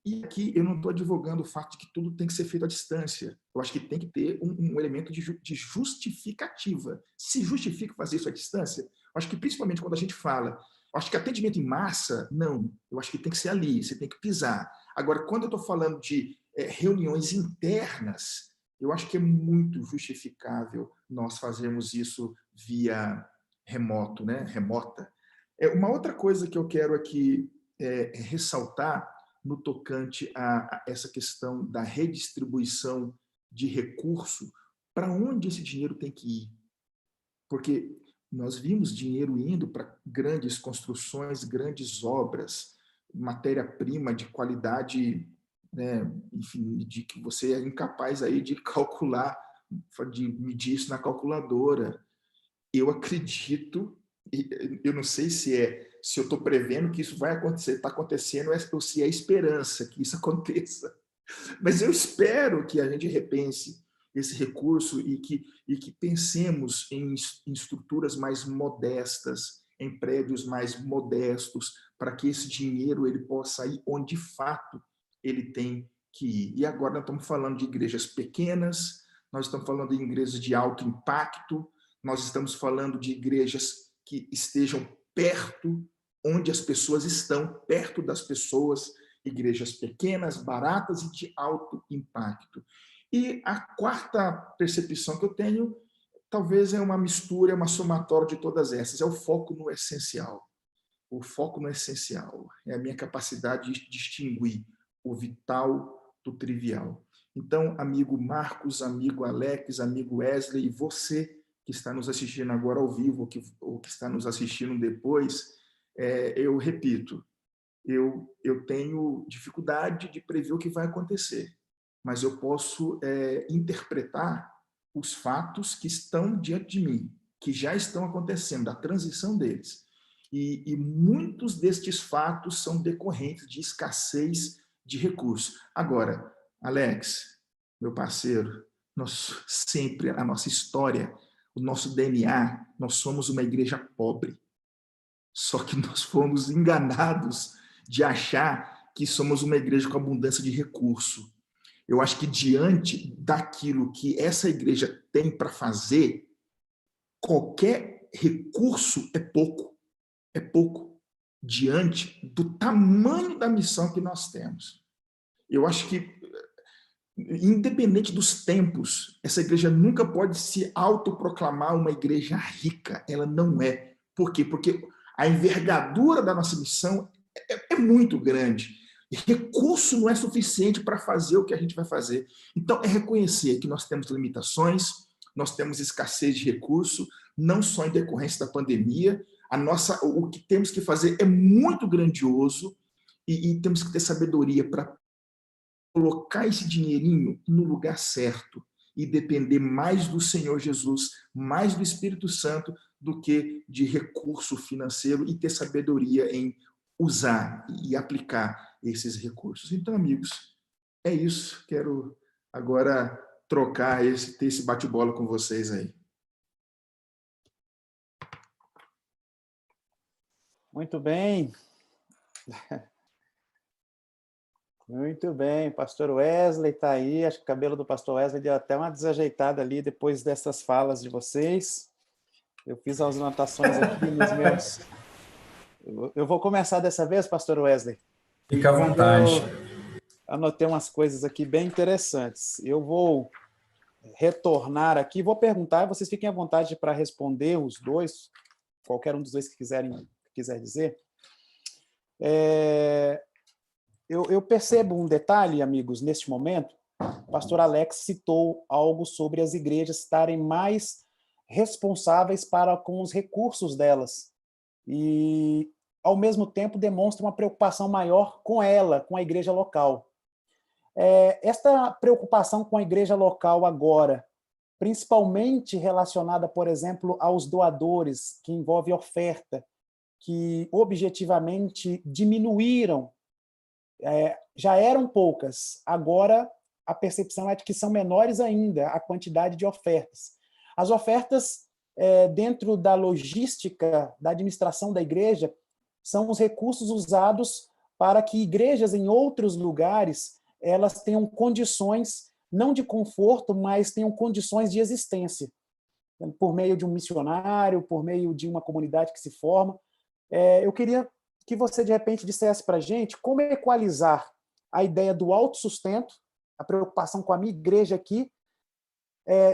E aqui eu não estou advogando o fato de que tudo tem que ser feito à distância. Eu acho que tem que ter um elemento de justificativa. Se justifica fazer isso à distância, eu acho que principalmente quando a gente fala, eu acho que atendimento em massa, não. Eu acho que tem que ser ali, você tem que pisar. Agora, quando eu estou falando de reuniões internas, eu acho que é muito justificável nós fazermos isso via remoto, né? Remota. Uma outra coisa que eu quero aqui ressaltar no tocante a essa questão da redistribuição de recurso, para onde esse dinheiro tem que ir? Porque nós vimos dinheiro indo para grandes construções, grandes obras, matéria-prima de qualidade, né, enfim, de que você é incapaz aí de calcular, de medir isso na calculadora. Eu acredito, eu não sei se eu estou prevendo que isso vai acontecer, está acontecendo, ou se é esperança que isso aconteça. Mas eu espero que a gente repense esse recurso e que pensemos em estruturas mais modestas, em prédios mais modestos, para que esse dinheiro ele possa ir onde de fato ele tem que ir. E agora nós estamos falando de igrejas pequenas, nós estamos falando de igrejas de alto impacto, nós estamos falando de igrejas que estejam perto, onde as pessoas estão, perto das pessoas, igrejas pequenas, baratas e de alto impacto. E a quarta percepção que eu tenho, talvez é uma mistura, é uma somatória de todas essas, é o foco no essencial. O foco no essencial é a minha capacidade de distinguir o vital do trivial. Então, amigo Marcos, amigo Alex, amigo Wesley, e você que está nos assistindo agora ao vivo, ou que está nos assistindo depois, eu repito, eu tenho dificuldade de prever o que vai acontecer, mas eu posso interpretar os fatos que estão diante de mim, que já estão acontecendo, a transição deles. E muitos destes fatos são decorrentes de escassez de recursos. Agora, Alex, meu parceiro, nós sempre, a nossa história, o nosso DNA, nós somos uma igreja pobre. Só que nós fomos enganados de achar que somos uma igreja com abundância de recurso. Eu acho que diante daquilo que essa igreja tem para fazer, qualquer recurso é pouco. É pouco diante do tamanho da missão que nós temos. Eu acho que, independente dos tempos, essa igreja nunca pode se autoproclamar uma igreja rica. Ela não é. Por quê? Porque a envergadura da nossa missão é muito grande. Recurso não é suficiente para fazer o que a gente vai fazer. Então, é reconhecer que nós temos limitações, nós temos escassez de recurso, não só em decorrência da pandemia. O que temos que fazer é muito grandioso e temos que ter sabedoria para colocar esse dinheirinho no lugar certo e depender mais do Senhor Jesus, mais do Espírito Santo, do que de recurso financeiro, e ter sabedoria em usar e aplicar esses recursos. Então, amigos, é isso. Quero agora ter esse bate-bola com vocês aí. Muito bem. Muito bem, pastor Wesley está aí, acho que o cabelo do pastor Wesley deu até uma desajeitada ali depois dessas falas de vocês. Eu fiz as anotações aqui nos meus... Eu vou começar dessa vez, pastor Wesley? Fica à vontade. Eu anotei umas coisas aqui bem interessantes. Eu vou retornar aqui, vou perguntar, vocês fiquem à vontade para responder os dois, qualquer um dos dois que quiser dizer. Eu percebo um detalhe, amigos, neste momento. O pastor Alex citou algo sobre as igrejas estarem mais responsáveis com os recursos delas e, ao mesmo tempo, demonstra uma preocupação maior com ela, com a igreja local. Esta preocupação com a igreja local agora, principalmente relacionada, por exemplo, aos doadores, que envolve oferta, que objetivamente diminuíram, já eram poucas, agora a percepção é de que são menores ainda a quantidade de ofertas. As ofertas, dentro da logística da administração da igreja, são os recursos usados para que igrejas em outros lugares elas tenham condições, não de conforto, mas tenham condições de existência, por meio de um missionário, por meio de uma comunidade que se forma. Eu queria que você, de repente, dissesse para a gente como equalizar a ideia do autossustento, a preocupação com a minha igreja aqui,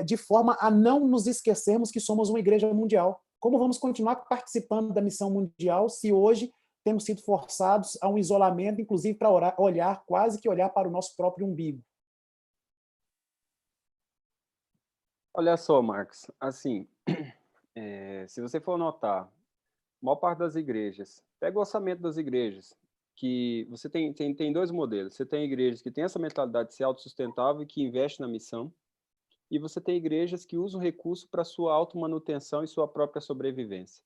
de forma a não nos esquecermos que somos uma igreja mundial. Como vamos continuar participando da missão mundial se hoje temos sido forçados a um isolamento, inclusive para olhar, quase que olhar para o nosso próprio umbigo? Olha só, Marcos, assim, se você for notar, a maior parte das igrejas, pega o orçamento das igrejas, que você tem dois modelos. Você tem igrejas que têm essa mentalidade de ser autossustentável e que investem na missão, e você tem igrejas que usam o recurso para sua automanutenção e sua própria sobrevivência.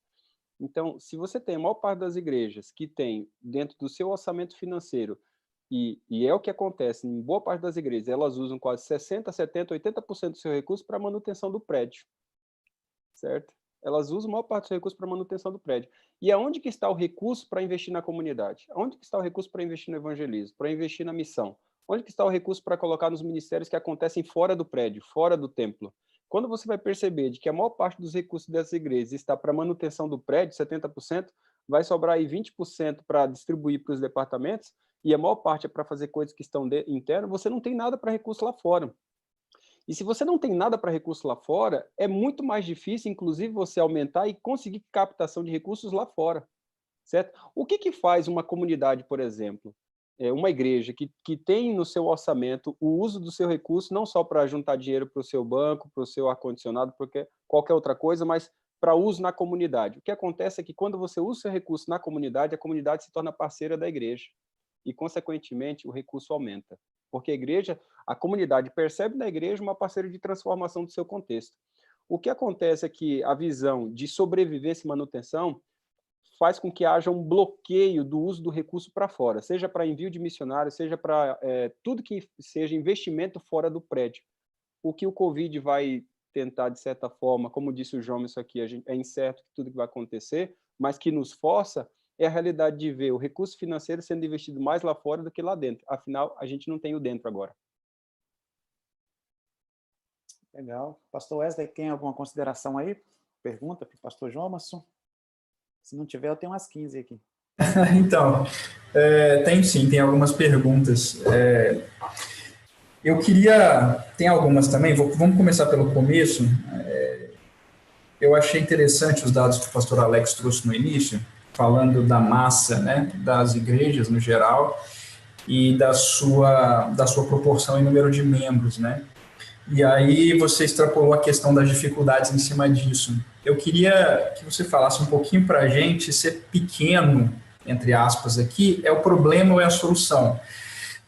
Então, se você tem a maior parte das igrejas que tem dentro do seu orçamento financeiro, e é o que acontece em boa parte das igrejas, elas usam quase 60%, 70%, 80% do seu recurso para a manutenção do prédio, certo? Elas usam a maior parte do seu recurso para a manutenção do prédio. E aonde que está o recurso para investir na comunidade? Aonde que está o recurso para investir no evangelismo, para investir na missão? Onde que está o recurso para colocar nos ministérios que acontecem fora do prédio, fora do templo? Quando você vai perceber de que a maior parte dos recursos dessas igrejas está para a manutenção do prédio, 70%, vai sobrar aí 20% para distribuir para os departamentos, e a maior parte é para fazer coisas que estão internas, você não tem nada para recurso lá fora. E se você não tem nada para recurso lá fora, é muito mais difícil, inclusive, você aumentar e conseguir captação de recursos lá fora, certo? O que faz uma comunidade, por exemplo, uma igreja que tem no seu orçamento o uso do seu recurso, não só para juntar dinheiro para o seu banco, para o seu ar-condicionado, porque qualquer outra coisa, mas para uso na comunidade. O que acontece é que quando você usa o seu recurso na comunidade, a comunidade se torna parceira da igreja e, consequentemente, o recurso aumenta. Porque a comunidade percebe na igreja uma parceira de transformação do seu contexto. O que acontece é que a visão de sobrevivência e manutenção faz com que haja um bloqueio do uso do recurso para fora, seja para envio de missionários, seja para tudo que seja investimento fora do prédio. O que o Covid vai tentar, de certa forma, como disse o João, isso aqui é incerto tudo que vai acontecer, mas que nos força é a realidade de ver o recurso financeiro sendo investido mais lá fora do que lá dentro. Afinal, a gente não tem o dentro agora. Legal. Pastor Wesley, tem alguma consideração aí? Pergunta para o pastor Jomason? Se não tiver, eu tenho umas 15 aqui. Então, tem sim, tem algumas perguntas. Eu queria... Tem algumas também, vamos começar pelo começo. Eu achei interessante os dados que o pastor Alex trouxe no início, falando da massa, né, das igrejas no geral e da sua proporção em número de membros, né? E aí você extrapolou a questão das dificuldades em cima disso. Eu queria que você falasse um pouquinho para a gente, ser pequeno, entre aspas, aqui, é o problema ou é a solução?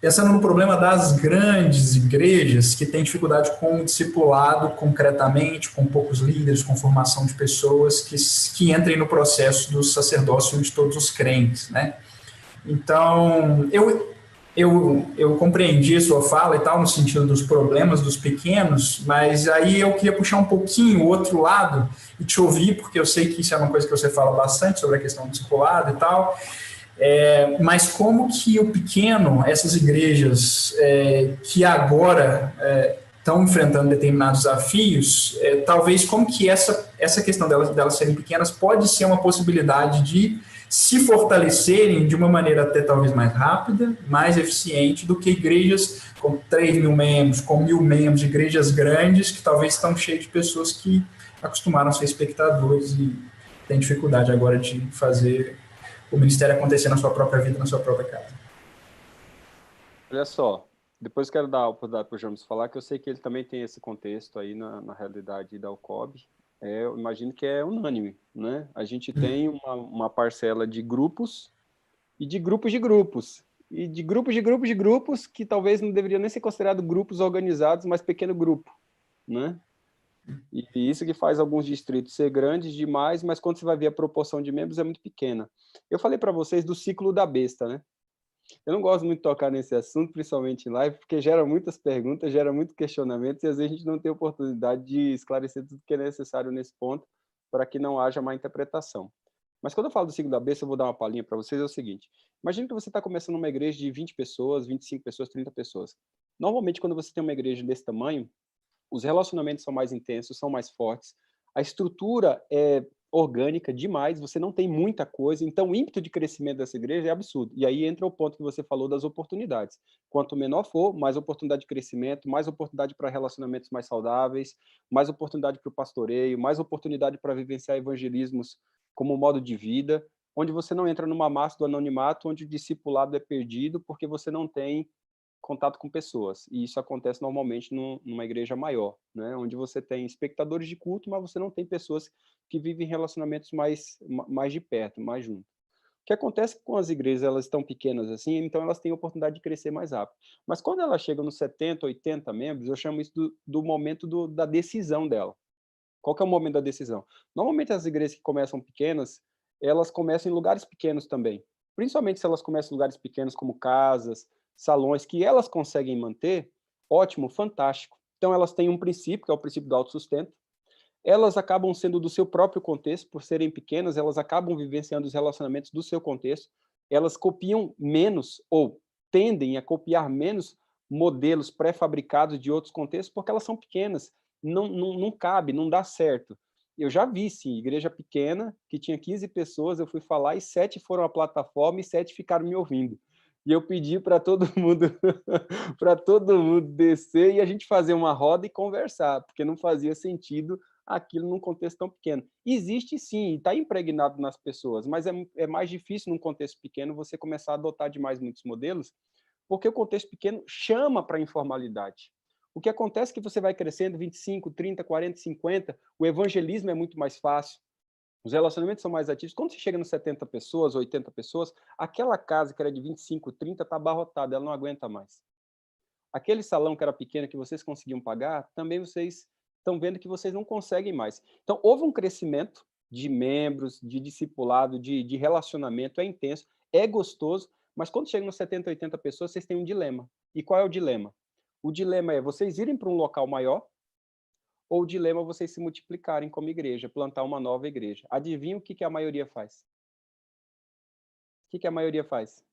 Pensando no problema das grandes igrejas que têm dificuldade com o discipulado concretamente, com poucos líderes, com formação de pessoas que entrem no processo do sacerdócio de todos os crentes, né? Então, eu compreendi a sua fala e tal, no sentido dos problemas dos pequenos, mas aí eu queria puxar um pouquinho o outro lado e te ouvir, porque eu sei que isso é uma coisa que você fala bastante sobre a questão do discipulado e tal. Mas como que o pequeno, essas igrejas que agora estão enfrentando determinados desafios, talvez como que essa questão delas serem pequenas pode ser uma possibilidade de se fortalecerem de uma maneira até talvez mais rápida, mais eficiente do que igrejas com 3.000 membros, com 1.000 membros, igrejas grandes que talvez estão cheias de pessoas que acostumaram a ser espectadores e têm dificuldade agora de fazer o ministério acontecer na sua própria vida, na sua própria casa. Olha só, depois quero dar a oportunidade para o James falar, que eu sei que ele também tem esse contexto aí na realidade da UCOB. Eu imagino que é unânime, né? A gente tem uma parcela de grupos e de grupos de grupos. E de grupos de grupos de grupos que talvez não deveriam nem ser considerados grupos organizados, mas pequeno grupo, né? E isso que faz alguns distritos ser grandes demais, mas quando você vai ver a proporção de membros é muito pequena. Eu falei para vocês do ciclo da besta, né? Eu não gosto muito de tocar nesse assunto, principalmente em live, porque gera muitas perguntas, gera muito questionamento, e às vezes a gente não tem oportunidade de esclarecer tudo que é necessário nesse ponto, para que não haja má interpretação. Mas quando eu falo do signo da besta, eu vou dar uma palhinha para vocês, é o seguinte. Imagina que você está começando uma igreja de 20 pessoas, 25 pessoas, 30 pessoas. Normalmente, quando você tem uma igreja desse tamanho, os relacionamentos são mais intensos, são mais fortes, a estrutura é orgânica demais, você não tem muita coisa, então o ímpeto de crescimento dessa igreja é absurdo. E aí entra o ponto que você falou das oportunidades. Quanto menor for, mais oportunidade de crescimento, mais oportunidade para relacionamentos mais saudáveis, mais oportunidade para o pastoreio, mais oportunidade para vivenciar evangelismos como modo de vida, onde você não entra numa massa do anonimato, onde o discipulado é perdido porque você não tem contato com pessoas, e isso acontece normalmente numa igreja maior, né, onde você tem espectadores de culto, mas você não tem pessoas que vivem relacionamentos mais de perto, mais junto. O que acontece com as igrejas, elas estão pequenas assim, então elas têm a oportunidade de crescer mais rápido. Mas quando elas chegam nos 70, 80 membros, eu chamo isso do momento da decisão dela. Qual que é o momento da decisão? Normalmente as igrejas que começam pequenas, elas começam em lugares pequenos também. Principalmente se elas começam em lugares pequenos como casas, salões, que elas conseguem manter, ótimo, fantástico. Então elas têm um princípio, que é o princípio do autossustento. Elas acabam sendo do seu próprio contexto, por serem pequenas, elas acabam vivenciando os relacionamentos do seu contexto. Elas copiam menos, ou tendem a copiar menos modelos pré-fabricados de outros contextos, porque elas são pequenas. Não cabe, não dá certo. Eu já vi, sim, igreja pequena, que tinha 15 pessoas, eu fui falar e 7 foram à plataforma e 7 ficaram me ouvindo. E eu pedi para todo mundo para todo mundo descer e a gente fazer uma roda e conversar, porque não fazia sentido aquilo num contexto tão pequeno. Existe sim, está impregnado nas pessoas, mas é mais difícil num contexto pequeno você começar a adotar demais muitos modelos, porque o contexto pequeno chama para a informalidade. O que acontece é que você vai crescendo 25, 30, 40, 50, o evangelismo é muito mais fácil, os relacionamentos são mais ativos. Quando você chega nos 70 pessoas, 80 pessoas, aquela casa que era de 25, 30 está abarrotada, ela não aguenta mais. Aquele salão que era pequeno que vocês conseguiam pagar, também vocês estão vendo que vocês não conseguem mais. Então, houve um crescimento de membros, de discipulado, de relacionamento, é intenso, é gostoso, mas quando chega nos 70, 80 pessoas, vocês têm um dilema. E qual é o dilema? O dilema é vocês irem para um local maior, ou o dilema é vocês se multiplicarem como igreja, plantar uma nova igreja. Adivinha o que a maioria faz? O que a maioria faz?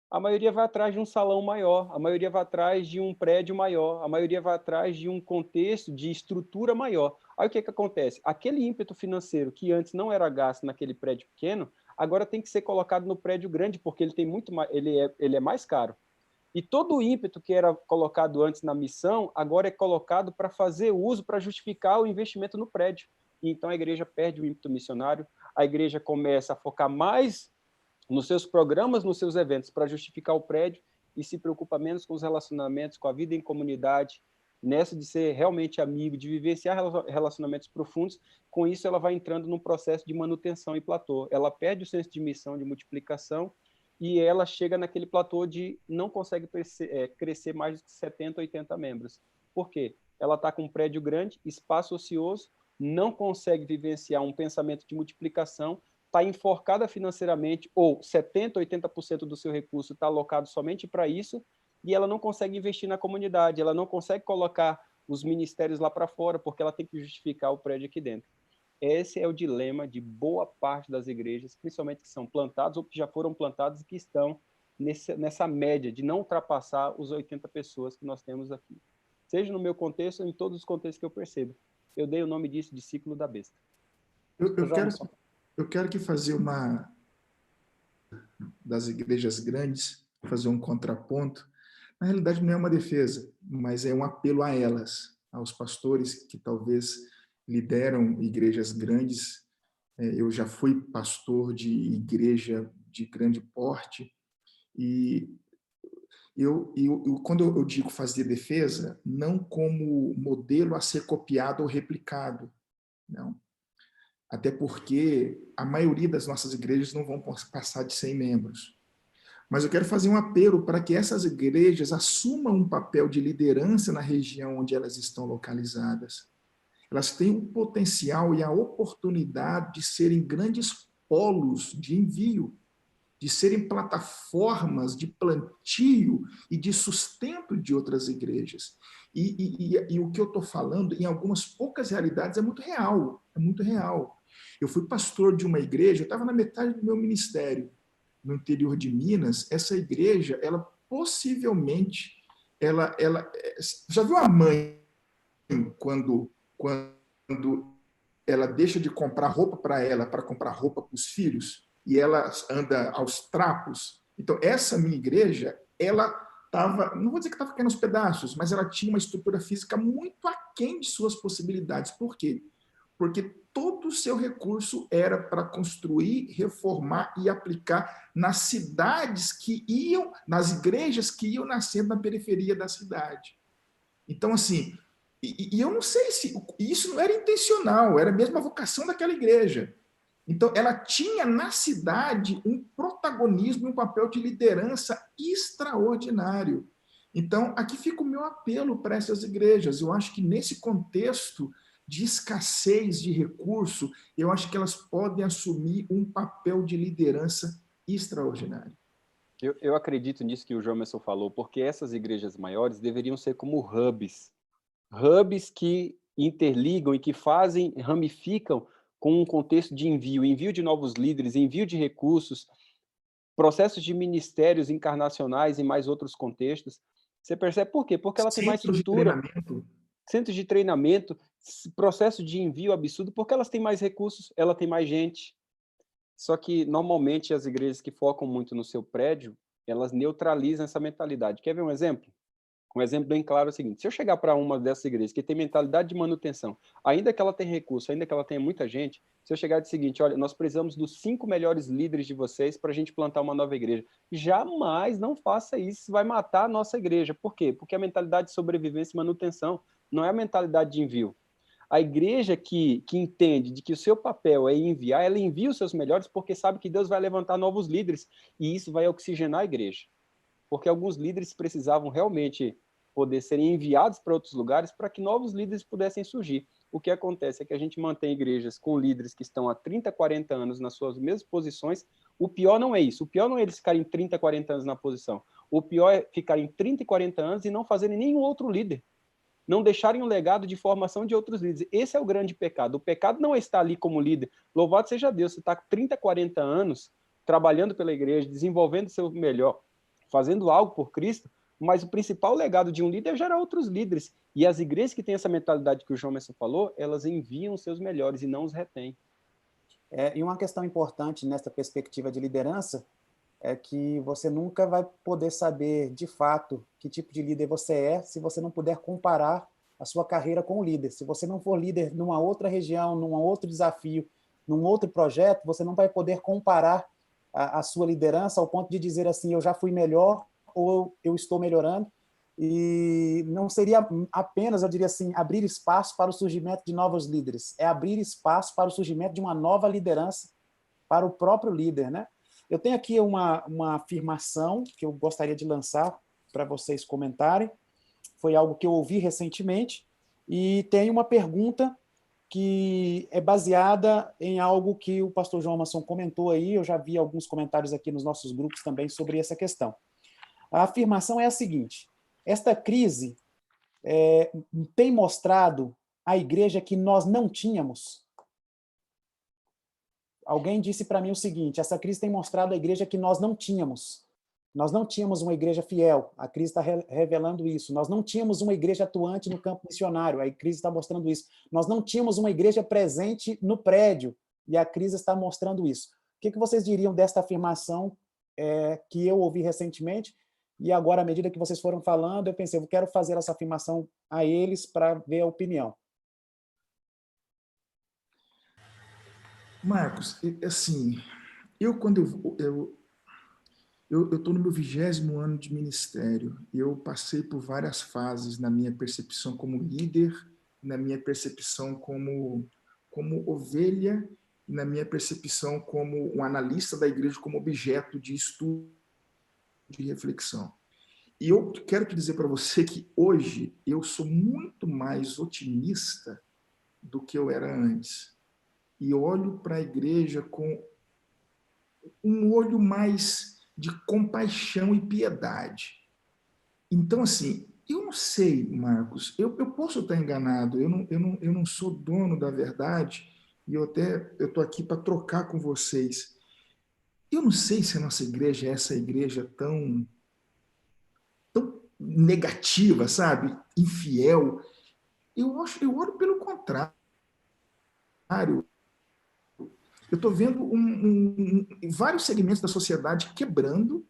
A maioria vai atrás de um salão maior, a maioria vai atrás de um prédio maior, a maioria vai atrás de um contexto, de estrutura maior. Aí o que acontece? Aquele ímpeto financeiro que antes não era gasto naquele prédio pequeno, agora tem que ser colocado no prédio grande, porque ele tem muito mais, ele é mais caro. E todo o ímpeto que era colocado antes na missão, agora é colocado para fazer uso, para justificar o investimento no prédio. E então a igreja perde o ímpeto missionário, a igreja começa a focar mais nos seus programas, nos seus eventos, para justificar o prédio, e se preocupa menos com os relacionamentos, com a vida em comunidade, nessa de ser realmente amigo, de vivenciar relacionamentos profundos. Com isso, ela vai entrando num processo de manutenção e platô. Ela perde o senso de missão, de multiplicação, e ela chega naquele platô de não consegue crescer mais de 70, 80 membros. Por quê? Ela está com um prédio grande, espaço ocioso, não consegue vivenciar um pensamento de multiplicação, está enforcada financeiramente, ou 70%, 80% do seu recurso está alocado somente para isso, e ela não consegue investir na comunidade, ela não consegue colocar os ministérios lá para fora, porque ela tem que justificar o prédio aqui dentro. Esse é o dilema de boa parte das igrejas, principalmente que são plantadas ou que já foram plantadas e que estão nessa média de não ultrapassar os 80 pessoas que nós temos aqui. Seja no meu contexto ou em todos os contextos que eu percebo. Eu dei o nome disso de ciclo da besta. Eu quero que fazer uma das igrejas grandes, fazer um contraponto. Na realidade, não é uma defesa, mas é um apelo a elas, aos pastores que talvez lideram igrejas grandes. Eu já fui pastor de igreja de grande porte, e quando eu digo fazer defesa, não como modelo a ser copiado ou replicado, não. Até porque a maioria das nossas igrejas não vão passar de 100 membros. Mas eu quero fazer um apelo para que essas igrejas assumam um papel de liderança na região onde elas estão localizadas. Elas têm o potencial e a oportunidade de serem grandes polos de envio, de serem plataformas de plantio e de sustento de outras igrejas. E o que eu estou falando, em algumas poucas realidades, é muito real, é muito real. Eu fui pastor de uma igreja, eu estava na metade do meu ministério, no interior de Minas. Essa igreja, ela possivelmente, já viu a mãe quando ela deixa de comprar roupa para ela para comprar roupa para os filhos e ela anda aos trapos? Então, essa minha igreja, ela estava, não vou dizer que estava caindo aos pedaços, mas ela tinha uma estrutura física muito aquém de suas possibilidades. Por quê? Porque todo o seu recurso era para construir, reformar e aplicar nas cidades que iam, nas igrejas que iam nascendo na periferia da cidade. Então, assim, e eu não sei se isso não era intencional, era mesmo a vocação daquela igreja. Então, ela tinha na cidade um protagonismo, um papel de liderança extraordinário. Então, aqui fica o meu apelo para essas igrejas. Eu acho que nesse contexto de escassez de recurso, eu acho que elas podem assumir um papel de liderança extraordinário. Eu acredito nisso que o Jomerson falou, porque essas igrejas maiores deveriam ser como hubs que interligam e que fazem, ramificam com um contexto de envio de novos líderes, envio de recursos, processos de ministérios encarnacionais e mais outros contextos. Você percebe por quê? Porque ela tem mais estrutura, centros de treinamento, processo de envio absurdo, porque elas têm mais recursos, ela tem mais gente. Só que, normalmente, as igrejas que focam muito no seu prédio, elas neutralizam essa mentalidade. Quer ver um exemplo? Um exemplo bem claro é o seguinte: se eu chegar para uma dessas igrejas que tem mentalidade de manutenção, ainda que ela tenha recurso, ainda que ela tenha muita gente, se eu chegar de seguinte: olha, nós precisamos dos 5 melhores líderes de vocês para a gente plantar uma nova igreja. Jamais não faça isso, isso vai matar a nossa igreja. Por quê? Porque a mentalidade de sobrevivência e manutenção não é a mentalidade de envio. A igreja que entende de que o seu papel é enviar, ela envia os seus melhores porque sabe que Deus vai levantar novos líderes e isso vai oxigenar a igreja. Porque alguns líderes precisavam realmente poder serem enviados para outros lugares para que novos líderes pudessem surgir. O que acontece é que a gente mantém igrejas com líderes que estão há 30, 40 anos nas suas mesmas posições. O pior não é isso. O pior não é eles ficarem 30, 40 anos na posição. O pior é ficarem 30 e 40 anos e não fazerem nenhum outro líder. Não deixarem um legado de formação de outros líderes. Esse é o grande pecado. O pecado não é estar ali como líder. Louvado seja Deus, você está com 30, 40 anos trabalhando pela igreja, desenvolvendo o seu melhor, fazendo algo por Cristo, mas o principal legado de um líder é gerar outros líderes. E as igrejas que têm essa mentalidade que o João Messon falou, elas enviam os seus melhores e não os retêm. E uma questão importante nessa perspectiva de liderança é que você nunca vai poder saber, de fato, que tipo de líder você é se você não puder comparar a sua carreira com o líder. Se você não for líder numa outra região, num outro desafio, num outro projeto, você não vai poder comparar a sua liderança ao ponto de dizer assim, eu já fui melhor ou eu estou melhorando. E não seria apenas, eu diria assim, abrir espaço para o surgimento de novos líderes, é abrir espaço para o surgimento de uma nova liderança para o próprio líder, né? Eu tenho aqui uma afirmação que eu gostaria de lançar para vocês comentarem. Foi algo que eu ouvi recentemente e tem uma pergunta que é baseada em algo que o pastor João Masson comentou aí. Eu já vi alguns comentários aqui nos nossos grupos também sobre essa questão. A afirmação é a seguinte: esta crise tem mostrado à igreja que nós não tínhamos. Alguém disse para mim o seguinte: essa crise tem mostrado à igreja que nós não tínhamos. Nós não tínhamos uma igreja fiel, a crise está revelando isso. Nós não tínhamos uma igreja atuante no campo missionário, a crise está mostrando isso. Nós não tínhamos uma igreja presente no prédio, e a crise está mostrando isso. O que vocês diriam desta afirmação que eu ouvi recentemente? E agora, à medida que vocês foram falando, eu pensei, eu quero fazer essa afirmação a eles para ver a opinião. Marcos, assim, quando eu estou no meu 20º ano de ministério, eu passei por várias fases na minha percepção como líder, na minha percepção como ovelha, na minha percepção como um analista da igreja, como objeto de estudo, de reflexão. E eu quero te dizer para você que hoje eu sou muito mais otimista do que eu era antes. E olho para a igreja com um olho mais de compaixão e piedade. Então, assim, eu não sei, Marcos, eu posso estar enganado, eu não sou dono da verdade, e eu estou aqui para trocar com vocês. Eu não sei se a nossa igreja é essa igreja tão negativa, sabe? Infiel. Eu oro pelo contrário. Eu estou vendo vários segmentos da sociedade quebrando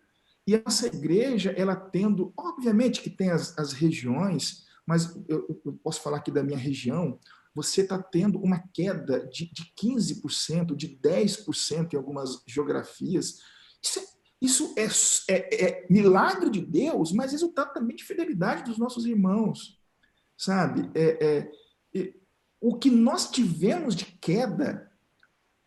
e a nossa igreja, ela tendo, obviamente que tem as regiões, mas eu posso falar aqui da minha região, você está tendo uma queda de 15%, de 10% em algumas geografias. Isso é milagre de Deus, mas resultado também de fidelidade dos nossos irmãos, sabe? O que nós tivemos de queda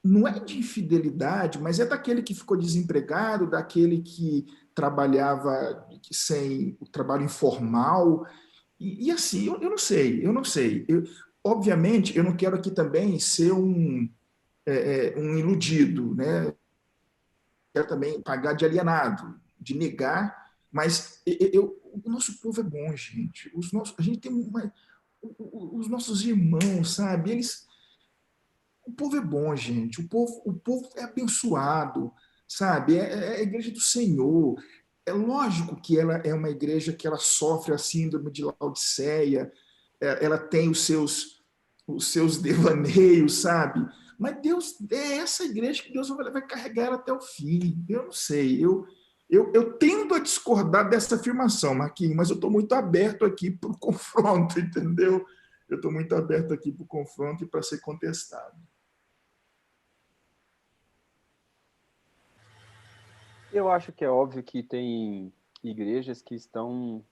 não é de infidelidade, mas é daquele que ficou desempregado, daquele que trabalhava sem o trabalho informal. E assim, eu não sei. Obviamente, eu não quero aqui também ser um iludido, né? Quero também pagar de alienado, de negar, mas o nosso povo é bom, gente. A gente tem os nossos irmãos, sabe? O povo é bom, gente. O povo é abençoado, sabe? É a igreja do Senhor. É lógico que ela é uma igreja que ela sofre a síndrome de Laodiceia, ela tem os seus devaneios, sabe? Mas Deus é essa igreja que Deus vai carregar ela até o fim. Eu não sei, eu tendo a discordar dessa afirmação, Marquinhos, mas eu estou muito aberto aqui para o confronto, entendeu? Eu estou muito aberto aqui para o confronto e para ser contestado. Eu acho que é óbvio que tem igrejas que estão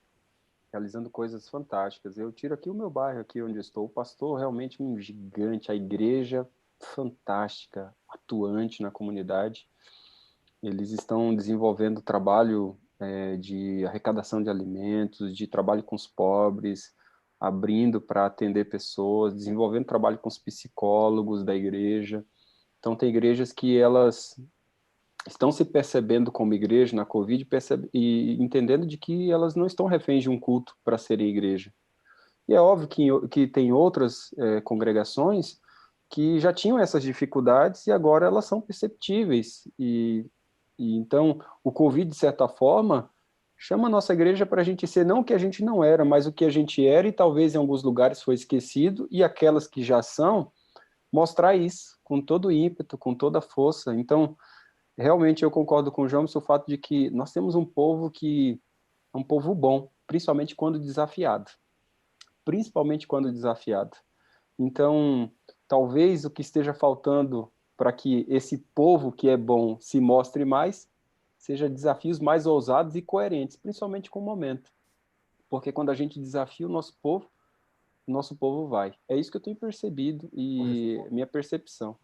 realizando coisas fantásticas. Eu tiro aqui o meu bairro, aqui onde eu estou, o pastor realmente um gigante, a igreja fantástica, atuante na comunidade. Eles estão desenvolvendo trabalho de arrecadação de alimentos, de trabalho com os pobres, abrindo para atender pessoas, desenvolvendo trabalho com os psicólogos da igreja. Então, tem igrejas que elas estão se percebendo como igreja na Covid e entendendo de que elas não estão reféns de um culto para serem igreja. E é óbvio que tem outras congregações que já tinham essas dificuldades e agora elas são perceptíveis. E então, o Covid, de certa forma, chama a nossa igreja para a gente ser não o que a gente não era, mas o que a gente era e talvez em alguns lugares foi esquecido, e aquelas que já são, mostrar isso com todo o ímpeto, com toda a força. Então, realmente eu concordo com o João sobre o fato de que nós temos um povo que é um povo bom, principalmente quando desafiado. Principalmente quando desafiado. Então, talvez o que esteja faltando para que esse povo que é bom se mostre mais, seja desafios mais ousados e coerentes, principalmente com o momento. Porque quando a gente desafia o nosso povo vai. É isso que eu tenho percebido e minha percepção.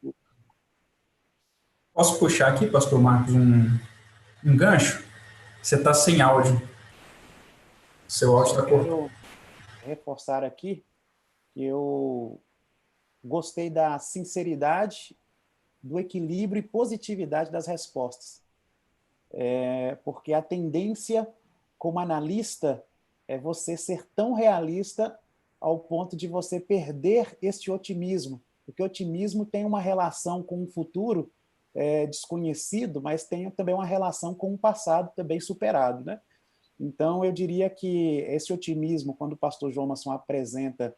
Posso puxar aqui, pastor Marcos, um gancho? Você está sem áudio. Seu áudio está cortado. Quero reforçar aqui que eu gostei da sinceridade, do equilíbrio e positividade das respostas. Porque a tendência, como analista, é você ser tão realista ao ponto de você perder este otimismo. Porque o otimismo tem uma relação com um futuro desconhecido, mas tem também uma relação com um passado também superado, né? Então, eu diria que esse otimismo, quando o pastor João Masson apresenta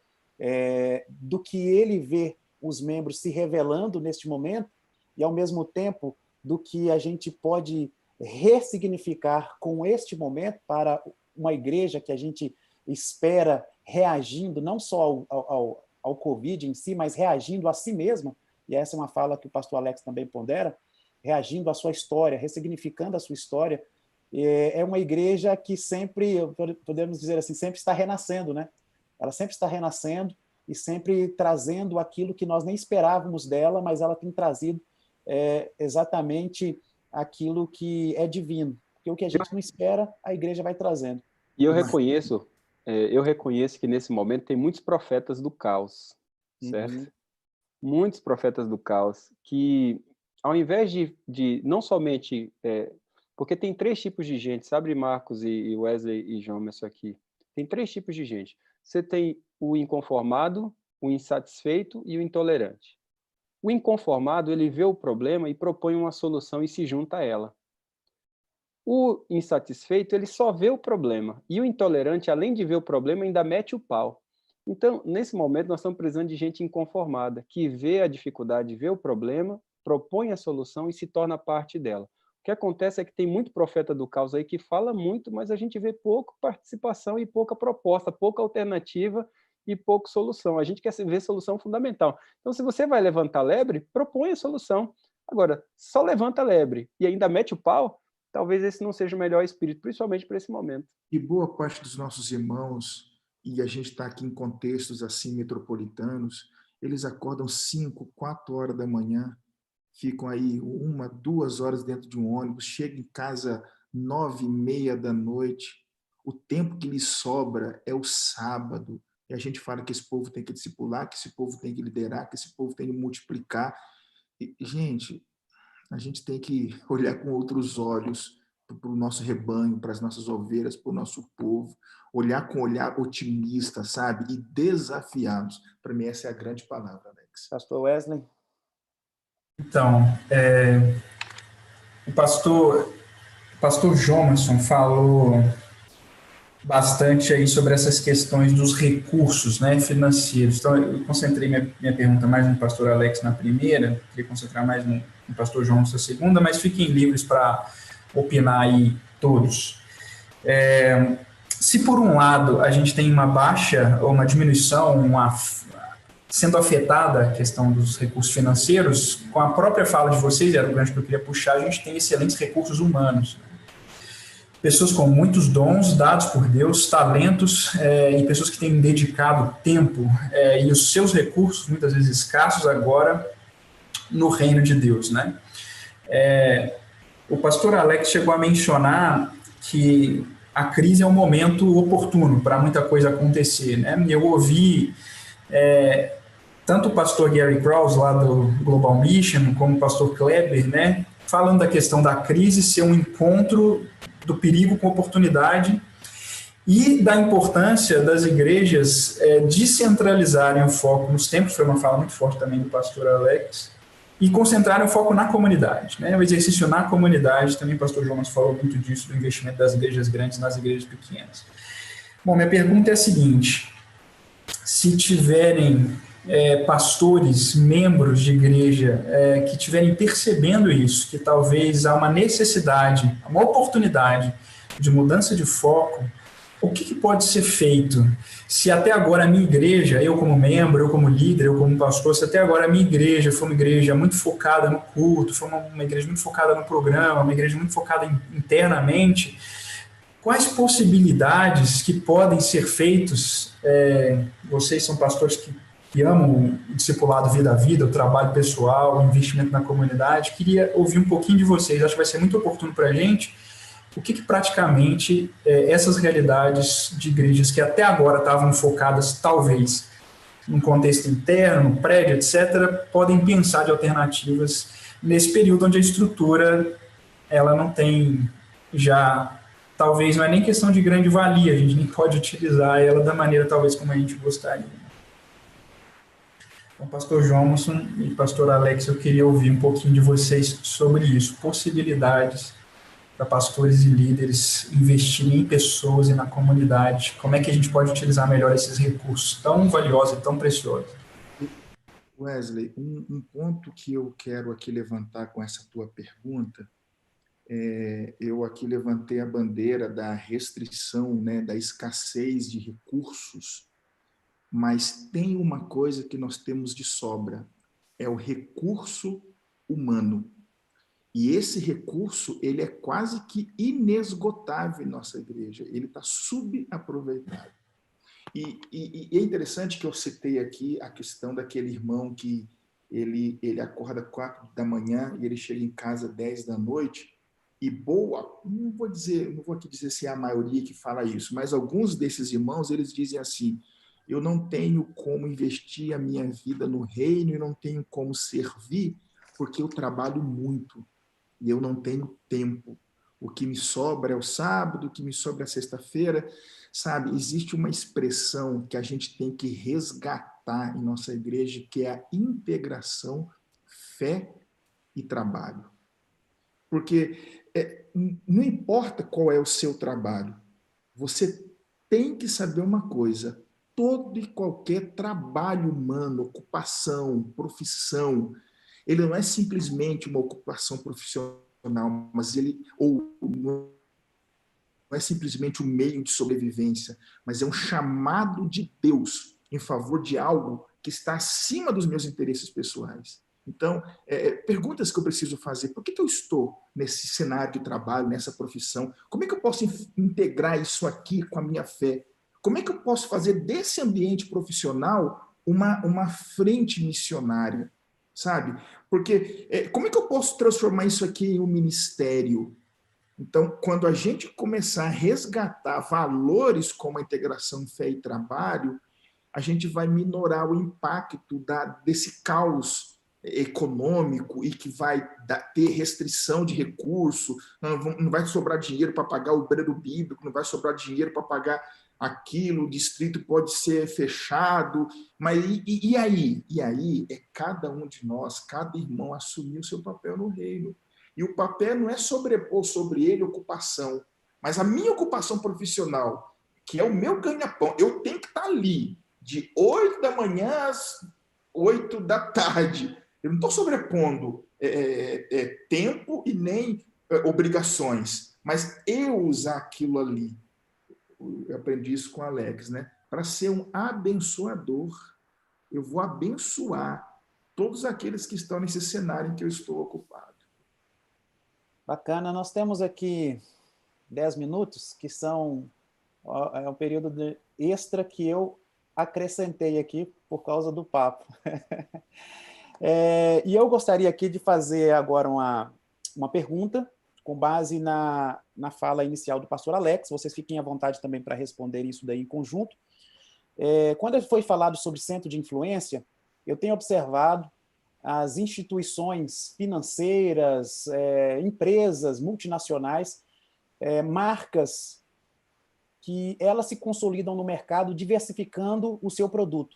do que ele vê os membros se revelando neste momento, e, ao mesmo tempo, do que a gente pode ressignificar com este momento para uma igreja que a gente espera reagindo não só ao Covid em si, mas reagindo a si mesma, e essa é uma fala que o pastor Alex também pondera, reagindo à sua história, ressignificando a sua história. É uma igreja que sempre, podemos dizer assim, sempre está renascendo, né? Ela sempre está renascendo e sempre trazendo aquilo que nós nem esperávamos dela, mas ela tem trazido exatamente aquilo que é divino. Porque o que a gente não espera, a igreja vai trazendo. E eu reconheço que nesse momento tem muitos profetas do caos, certo? Uhum. Muitos profetas do caos que, ao invés de não somente... porque tem 3 tipos de gente, sabe, Marcos e Wesley e João, isso aqui. Tem 3 tipos de gente. Você tem o inconformado, o insatisfeito e o intolerante. O inconformado, ele vê o problema e propõe uma solução e se junta a ela. O insatisfeito, ele só vê o problema. E o intolerante, além de ver o problema, ainda mete o pau. Então, nesse momento, nós estamos precisando de gente inconformada, que vê a dificuldade, vê o problema, propõe a solução e se torna parte dela. O que acontece é que tem muito profeta do caos aí que fala muito, mas a gente vê pouca participação e pouca proposta, pouca alternativa e pouca solução. A gente quer ver solução fundamental. Então, se você vai levantar a lebre, propõe a solução. Agora, só levanta a lebre e ainda mete o pau, talvez esse não seja o melhor espírito, principalmente para esse momento. E boa parte dos nossos irmãos, e a gente está aqui em contextos assim metropolitanos, eles acordam 5, 4 horas da manhã, ficam aí 1, 2 horas dentro de um ônibus, chegam em casa 9h30 da noite. O tempo que lhes sobra é o sábado. E a gente fala que esse povo tem que discipular, que esse povo tem que liderar, que esse povo tem que multiplicar. E, gente, a gente tem que olhar com outros olhos para o nosso rebanho, para as nossas ovelhas, para o nosso povo, olhar com olhar otimista, sabe? E desafiá-los. Para mim, essa é a grande palavra, Alex. Pastor Wesley? Então, o pastor Jomason falou bastante aí sobre essas questões dos recursos, né, financeiros. Então, eu concentrei minha pergunta mais no pastor Alex na primeira, queria concentrar mais no pastor João na segunda, mas fiquem livres para opinar aí todos. Se por um lado a gente tem uma baixa ou uma diminuição, sendo afetada a questão dos recursos financeiros, com a própria fala de vocês, era o gancho que eu queria puxar, a gente tem excelentes recursos humanos. Pessoas com muitos dons dados por Deus, talentos, e pessoas que têm dedicado tempo e os seus recursos, muitas vezes escassos agora, no reino de Deus, né? O pastor Alex chegou a mencionar que a crise é um momento oportuno para muita coisa acontecer, né? Eu ouvi tanto o pastor Gary Krause, lá do Global Mission, como o pastor Kleber, né, falando da questão da crise ser um encontro do perigo com oportunidade e da importância das igrejas descentralizarem o foco nos tempos, foi uma fala muito forte também do pastor Alex, e concentrarem o foco na comunidade, né, o exercício na comunidade, também o pastor Jonas falou muito disso, do investimento das igrejas grandes nas igrejas pequenas. Bom, minha pergunta é a seguinte: se tiverem pastores, membros de igreja que estiverem percebendo isso, que talvez há uma necessidade, uma oportunidade de mudança de foco, o que pode ser feito? Se até agora a minha igreja, eu como membro, eu como líder, eu como pastor, se até agora a minha igreja foi uma igreja muito focada no culto, foi uma igreja muito focada no programa, uma igreja muito focada internamente, quais possibilidades que podem ser feitos? Vocês são pastores que amam o discipulado vida a vida, o trabalho pessoal, o investimento na comunidade. Queria ouvir um pouquinho de vocês, acho que vai ser muito oportuno para a gente. O que praticamente essas realidades de igrejas que até agora estavam focadas, talvez, num contexto interno, no prédio, etc., podem pensar de alternativas nesse período onde a estrutura ela não tem já... Talvez não é nem questão de grande valia, a gente nem pode utilizar ela da maneira talvez como a gente gostaria. Então, pastor Jomason e pastor Alex, eu queria ouvir um pouquinho de vocês sobre isso, possibilidades para pastores e líderes investirem em pessoas e na comunidade, como é que a gente pode utilizar melhor esses recursos tão valiosos e tão preciosos? Wesley, um ponto que eu quero aqui levantar com essa tua pergunta, eu aqui levantei a bandeira da restrição, né, da escassez de recursos, mas tem uma coisa que nós temos de sobra, é o recurso humano. E esse recurso, ele é quase que inesgotável em nossa igreja, ele está subaproveitado. E é interessante que eu citei aqui a questão daquele irmão que ele acorda 4 da manhã e ele chega em casa 10 da noite, e não vou aqui dizer se é a maioria que fala isso, mas alguns desses irmãos, eles dizem assim: eu não tenho como investir a minha vida no reino e não tenho como servir porque eu trabalho muito e eu não tenho tempo. O que me sobra é o sábado, o que me sobra é a sexta-feira. Sabe, existe uma expressão que a gente tem que resgatar em nossa igreja, que é a integração fé e trabalho. Porque não importa qual é o seu trabalho, você tem que saber uma coisa: todo e qualquer trabalho humano, ocupação, profissão, ele não é simplesmente uma ocupação profissional, mas não é simplesmente um meio de sobrevivência, mas é um chamado de Deus em favor de algo que está acima dos meus interesses pessoais. Então, perguntas que eu preciso fazer: por que eu estou nesse cenário de trabalho, nessa profissão? Como é que eu posso integrar isso aqui com a minha fé? Como é que eu posso fazer desse ambiente profissional uma frente missionária? Sabe? Porque como é que eu posso transformar isso aqui em um ministério? Então, quando a gente começar a resgatar valores como a integração fé e trabalho, a gente vai minorar o impacto desse caos econômico e que vai ter restrição de recurso, não vai sobrar dinheiro para pagar o obreiro bíblico, não vai sobrar dinheiro para pagar aquilo, o distrito pode ser fechado, mas e aí? E aí é cada um de nós, cada irmão assumir o seu papel no reino. E o papel não é sobrepor sobre ele ocupação, mas a minha ocupação profissional, que é o meu ganha-pão, eu tenho que estar ali de 8 da manhã às 8 da tarde. Eu não estou sobrepondo tempo e nem obrigações, mas eu usar aquilo ali. Eu aprendi isso com o Alex, né? Para ser um abençoador. Eu vou abençoar todos aqueles que estão nesse cenário em que eu estou ocupado. Bacana. Nós temos aqui 10 minutos, que são um período extra que eu acrescentei aqui por causa do papo. E eu gostaria aqui de fazer agora uma pergunta com base na fala inicial do pastor Alex. Vocês fiquem à vontade também para responder isso daí em conjunto. Quando foi falado sobre centro de influência, eu tenho observado as instituições financeiras, empresas multinacionais, marcas que elas se consolidam no mercado diversificando o seu produto.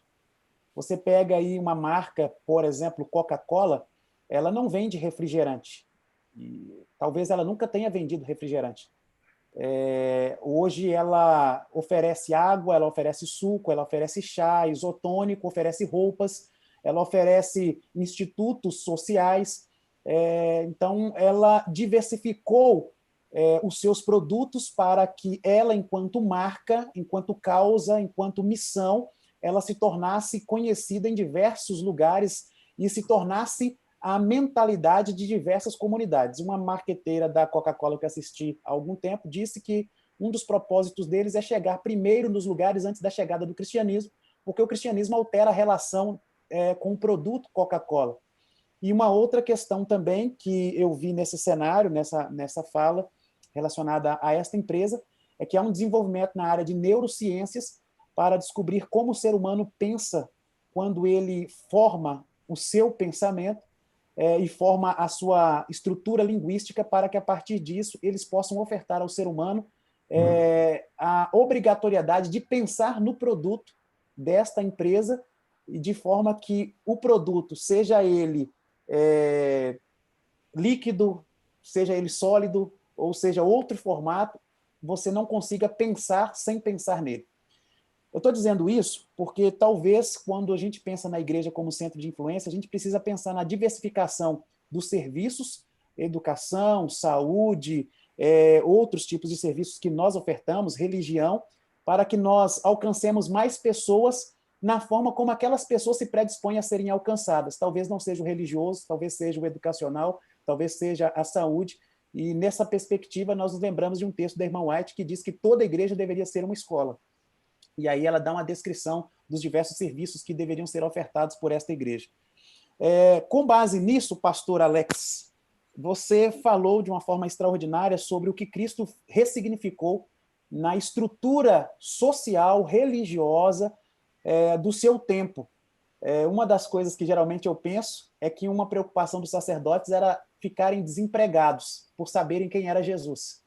Você pega aí uma marca, por exemplo, Coca-Cola, ela não vende refrigerante. E talvez ela nunca tenha vendido refrigerante. Hoje ela oferece água, ela oferece suco, ela oferece chá isotônico, oferece roupas, ela oferece institutos sociais. Então, ela diversificou os seus produtos para que ela, enquanto marca, enquanto causa, enquanto missão, ela se tornasse conhecida em diversos lugares e se tornasse a mentalidade de diversas comunidades. Uma marqueteira da Coca-Cola que assisti há algum tempo disse que um dos propósitos deles é chegar primeiro nos lugares antes da chegada do cristianismo, porque o cristianismo altera a relação com o produto Coca-Cola. E uma outra questão também que eu vi nesse cenário, nessa fala relacionada a esta empresa, é que há um desenvolvimento na área de neurociências para descobrir como o ser humano pensa quando ele forma o seu pensamento e forma a sua estrutura linguística para que, a partir disso, eles possam ofertar ao ser humano a obrigatoriedade de pensar no produto desta empresa, de forma que o produto, seja ele líquido, seja ele sólido, ou seja outro formato, você não consiga pensar sem pensar nele. Eu estou dizendo isso porque talvez quando a gente pensa na igreja como centro de influência, a gente precisa pensar na diversificação dos serviços, educação, saúde, outros tipos de serviços que nós ofertamos, religião, para que nós alcancemos mais pessoas na forma como aquelas pessoas se predispõem a serem alcançadas. Talvez não seja o religioso, talvez seja o educacional, talvez seja a saúde. E nessa perspectiva nós nos lembramos de um texto da irmã White que diz que toda igreja deveria ser uma escola. E aí ela dá uma descrição dos diversos serviços que deveriam ser ofertados por esta igreja. Com base nisso, pastor Alex, você falou de uma forma extraordinária sobre o que Cristo ressignificou na estrutura social, religiosa do seu tempo. Uma das coisas que geralmente eu penso é que uma preocupação dos sacerdotes era ficarem desempregados por saberem quem era Jesus.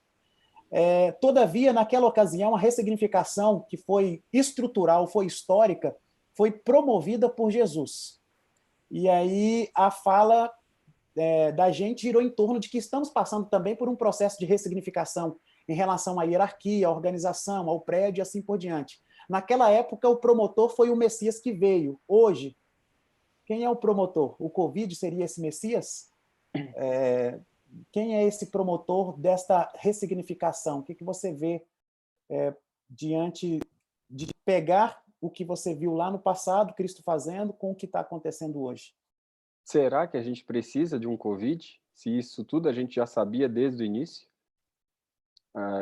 Todavia, naquela ocasião, a ressignificação que foi estrutural, foi histórica, foi promovida por Jesus. E aí a fala da gente girou em torno de que estamos passando também por um processo de ressignificação em relação à hierarquia, à organização, ao prédio e assim por diante. Naquela época, o promotor foi o Messias que veio. Hoje, quem é o promotor? O Covid seria esse Messias? Quem é esse promotor desta ressignificação? O que você vê diante de pegar o que você viu lá no passado, Cristo fazendo, com o que está acontecendo hoje? Será que a gente precisa de um Covid? Se isso tudo a gente já sabia desde o início?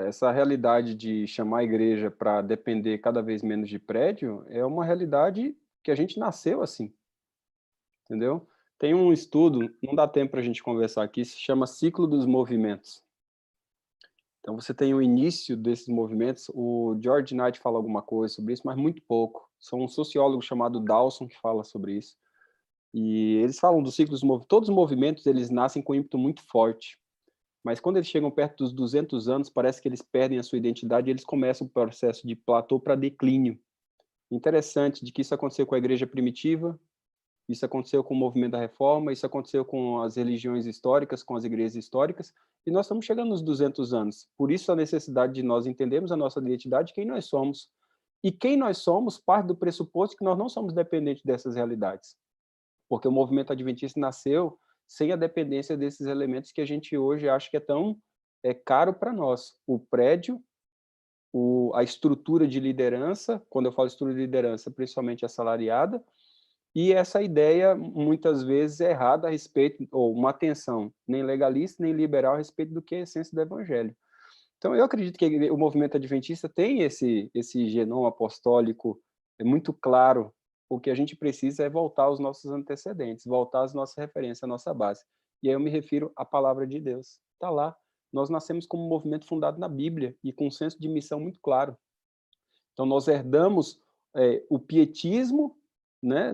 Essa realidade de chamar a igreja para depender cada vez menos de prédio é uma realidade que a gente nasceu assim, entendeu? Tem um estudo, não dá tempo para a gente conversar aqui, se chama Ciclo dos Movimentos. Então você tem o início desses movimentos, o George Knight fala alguma coisa sobre isso, mas muito pouco. São um sociólogo chamado Dawson que fala sobre isso. E eles falam dos ciclos, todos os movimentos eles nascem com um ímpeto muito forte. Mas quando eles chegam perto dos 200 anos, parece que eles perdem a sua identidade e eles começam o processo de platô para declínio. Interessante de que isso aconteceu com a igreja primitiva, isso aconteceu com o movimento da reforma, isso aconteceu com as religiões históricas, com as igrejas históricas, e nós estamos chegando nos 200 anos. Por isso a necessidade de nós entendermos a nossa identidade, quem nós somos. E quem nós somos parte do pressuposto que nós não somos dependentes dessas realidades. Porque o movimento adventista nasceu sem a dependência desses elementos que a gente hoje acha que é tão caro para nós. O prédio, a estrutura de liderança, quando eu falo estrutura de liderança, principalmente assalariada, e essa ideia, muitas vezes, errada a respeito, ou uma atenção nem legalista, nem liberal a respeito do que é a essência do evangelho. Então, eu acredito que o movimento adventista tem esse genoma apostólico muito claro. O que a gente precisa é voltar aos nossos antecedentes, voltar às nossas referências, à nossa base. E aí eu me refiro à palavra de Deus. Está lá. Nós nascemos como um movimento fundado na Bíblia e com um senso de missão muito claro. Então, nós herdamos o pietismo, né,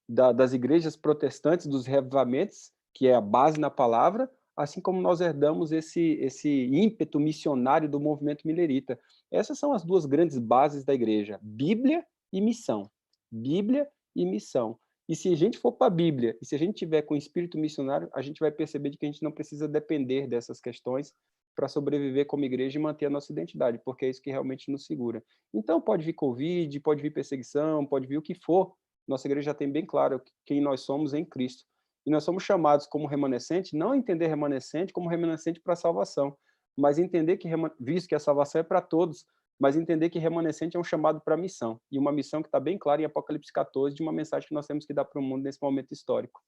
das igrejas protestantes, dos revivamentos, que é a base na palavra, assim como nós herdamos esse ímpeto missionário do movimento milerita. Essas são as duas grandes bases da igreja, Bíblia e missão. Bíblia e missão. E se a gente for para a Bíblia, e se a gente tiver com espírito missionário, a gente vai perceber de que a gente não precisa depender dessas questões para sobreviver como igreja e manter a nossa identidade, porque é isso que realmente nos segura. Então pode vir Covid, pode vir perseguição, pode vir o que for, nossa igreja já tem bem claro quem nós somos em Cristo. E nós somos chamados como remanescente, não entender remanescente como remanescente para a salvação, mas entender que, visto que a salvação é para todos, mas entender que remanescente é um chamado para a missão, e uma missão que está bem clara em Apocalipse 14, de uma mensagem que nós temos que dar para o mundo nesse momento histórico.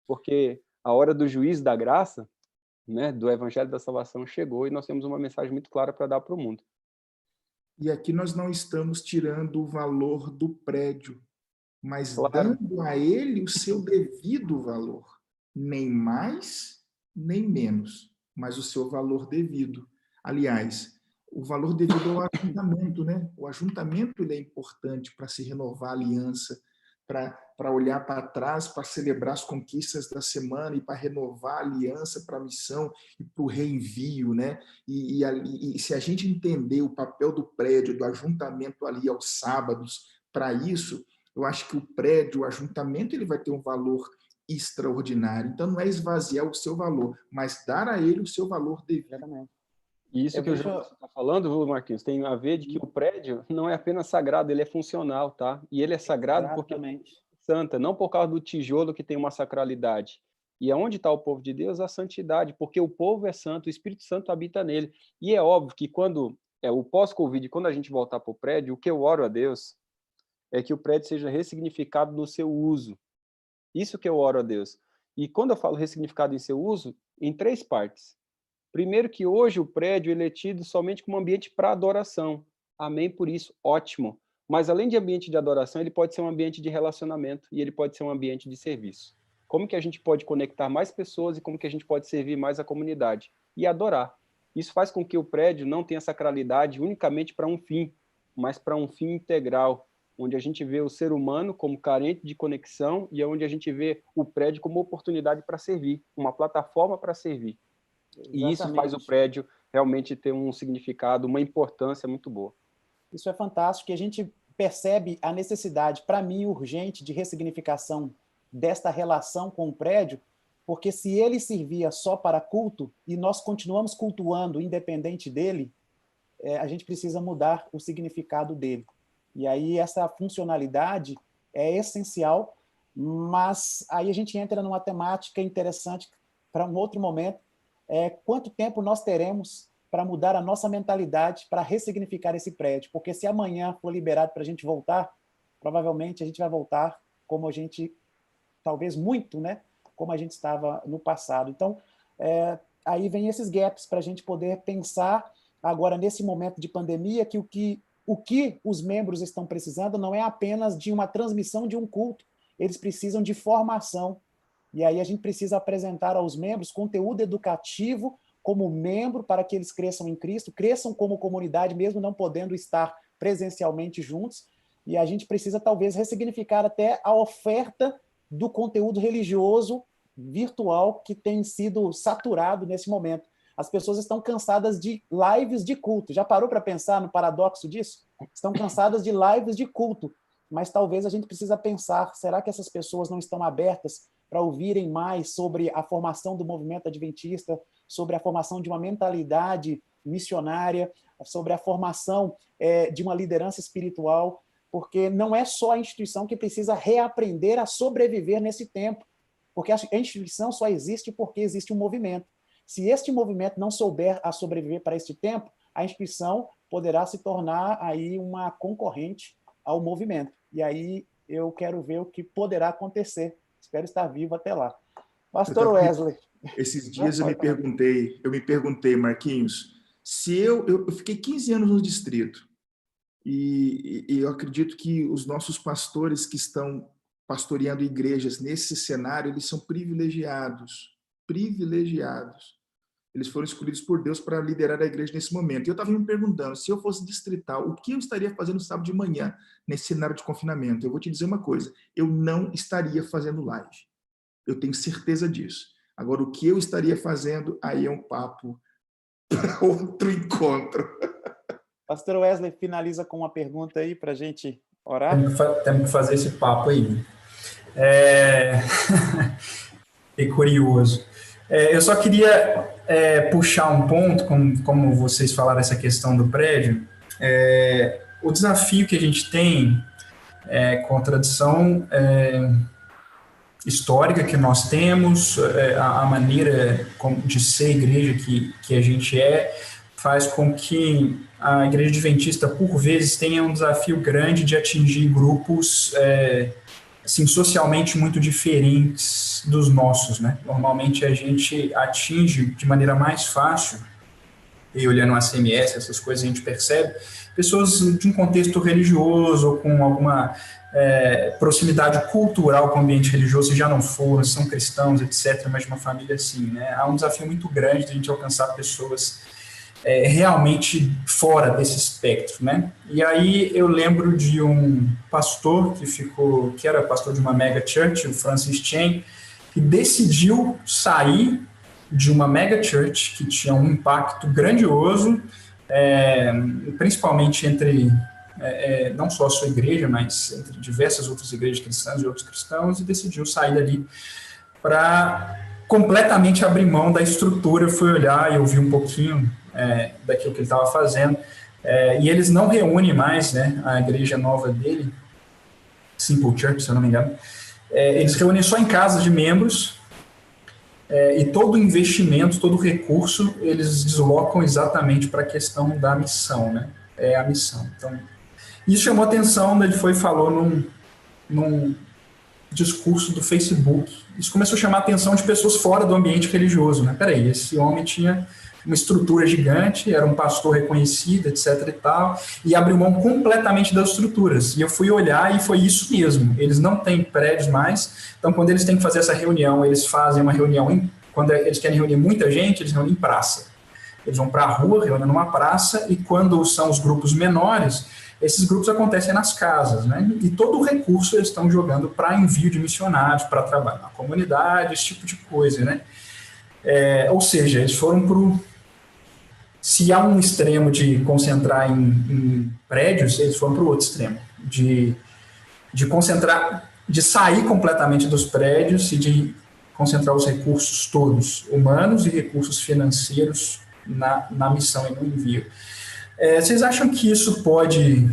Porque a hora do juízo da graça, né, do evangelho da salvação chegou, e nós temos uma mensagem muito clara para dar para o mundo. E aqui nós não estamos tirando o valor do prédio, mas Claro. dando a ele o seu devido valor, nem mais, nem menos, mas o seu valor devido. Aliás, o valor devido ao ajuntamento, né? O ajuntamento ele é importante para se renovar a aliança, para olhar para trás, para celebrar as conquistas da semana e para renovar a aliança para a missão e para o reenvio, né? E se a gente entender o papel do prédio, do ajuntamento ali aos sábados, para isso, eu acho que o prédio, o ajuntamento, ele vai ter um valor extraordinário. Então, não é esvaziar o seu valor, mas dar a ele o seu valor devido. E isso que o João está falando, Marquinhos, tem a ver de que o prédio não é apenas sagrado, ele é funcional, tá? E ele é sagrado porque é santa, não por causa do tijolo que tem uma sacralidade. E aonde está o povo de Deus? A santidade, porque o povo é santo, o Espírito Santo habita nele. E é óbvio que quando, o pós-Covid, quando a gente voltar para o prédio, o que eu oro a Deus é que o prédio seja ressignificado no seu uso. Isso que eu oro a Deus. E quando eu falo ressignificado em seu uso, em 3 partes. Primeiro que hoje o prédio ele é tido somente como ambiente para adoração. Amém por isso, ótimo. Mas além de ambiente de adoração, ele pode ser um ambiente de relacionamento e ele pode ser um ambiente de serviço. Como que a gente pode conectar mais pessoas e como que a gente pode servir mais a comunidade? E adorar. Isso faz com que o prédio não tenha sacralidade unicamente para um fim, mas para um fim integral, onde a gente vê o ser humano como carente de conexão e onde a gente vê o prédio como oportunidade para servir, uma plataforma para servir. E isso faz o prédio realmente ter um significado, uma importância muito boa. Isso é fantástico, que a gente percebe a necessidade, para mim, urgente, de ressignificação desta relação com o prédio, porque se ele servia só para culto e nós continuamos cultuando independente dele, a gente precisa mudar o significado dele. E aí essa funcionalidade é essencial, mas aí a gente entra numa temática interessante para um outro momento, quanto tempo nós teremos para mudar a nossa mentalidade, para ressignificar esse prédio, porque se amanhã for liberado para a gente voltar, provavelmente a gente vai voltar como a gente, talvez muito, né, como a gente estava no passado. Então, aí vem esses gaps para a gente poder pensar agora nesse momento de pandemia que o que os membros estão precisando não é apenas de uma transmissão de um culto, eles precisam de formação. E aí a gente precisa apresentar aos membros conteúdo educativo como membro para que eles cresçam em Cristo, cresçam como comunidade, mesmo não podendo estar presencialmente juntos. E a gente precisa talvez ressignificar até a oferta do conteúdo religioso virtual que tem sido saturado nesse momento. As pessoas estão cansadas de lives de culto. Já parou para pensar no paradoxo disso? Estão cansadas de lives de culto. Mas talvez a gente precisa pensar, será que essas pessoas não estão abertas para ouvirem mais sobre a formação do movimento adventista, sobre a formação de uma mentalidade missionária, sobre a formação de uma liderança espiritual? Porque não é só a instituição que precisa reaprender a sobreviver nesse tempo, porque a instituição só existe porque existe um movimento. Se este movimento não souber a sobreviver para este tempo, a instituição poderá se tornar aí uma concorrente ao movimento. E aí eu quero ver o que poderá acontecer. Espero estar vivo até lá. Pastor Wesley. Esses dias eu me perguntei, Marquinhos, se eu fiquei 15 anos no distrito, e eu acredito que os nossos pastores que estão pastoreando igrejas nesse cenário, eles são privilegiados. Eles foram escolhidos por Deus para liderar a igreja nesse momento. E eu estava me perguntando, se eu fosse distrital, o que eu estaria fazendo sábado de manhã, nesse cenário de confinamento? Eu vou te dizer uma coisa, eu não estaria fazendo live. Eu tenho certeza disso. Agora, o que eu estaria fazendo, aí é um papo para outro encontro. Pastor Wesley, finaliza com uma pergunta aí para a gente orar. Temos que fazer esse papo aí. É curioso. Eu só queria puxar um ponto, como vocês falaram, essa questão do prédio. O desafio que a gente tem com a tradição histórica que nós temos, a maneira de ser igreja que a gente faz com que a igreja adventista, por vezes, tenha um desafio grande de atingir grupos assim, socialmente muito diferentes dos nossos, né? Normalmente a gente atinge de maneira mais fácil, e olhando o ACMS, essas coisas a gente percebe, pessoas de um contexto religioso ou com alguma proximidade cultural com o ambiente religioso, se já não foram, são cristãos, etc., mas de uma família assim, né? Há um desafio muito grande de a gente alcançar pessoas realmente fora desse espectro, né? E aí eu lembro de um pastor que era pastor de uma mega church, o Francis Chan, que decidiu sair de uma mega church que tinha um impacto grandioso, principalmente entre não só a sua igreja, mas entre diversas outras igrejas cristãs e outros cristãos, e decidiu sair dali para completamente abrir mão da estrutura. Eu fui olhar e ouvir um pouquinho daquilo que ele estava fazendo, e eles não reúnem mais, né, a igreja nova dele, Simple Church, se eu não me engano, eles reúnem só em casas de membros, e todo o investimento, todo o recurso, eles deslocam exatamente para a questão da missão, né, a missão. Então, isso chamou atenção, ele foi e falou num discurso do Facebook. Isso começou a chamar a atenção de pessoas fora do ambiente religioso, né? Peraí, esse homem tinha uma estrutura gigante, era um pastor reconhecido, etc. e tal, e abriu mão completamente das estruturas. E eu fui olhar e foi isso mesmo. Eles não têm prédios mais, então quando eles têm que fazer essa reunião, eles fazem uma reunião, quando eles querem reunir muita gente, eles reúnem em praça. Eles vão para a rua, reúnem numa praça, e quando são os grupos menores, esses grupos acontecem nas casas, né? E todo o recurso eles estão jogando para envio de missionários, para trabalhar na comunidade, esse tipo de coisa, né? Ou seja, eles foram se há um extremo de concentrar em prédios, eles foram para o outro extremo, de concentrar, de sair completamente dos prédios e de concentrar os recursos todos, humanos e recursos financeiros, na missão e no envio. Vocês acham que isso pode,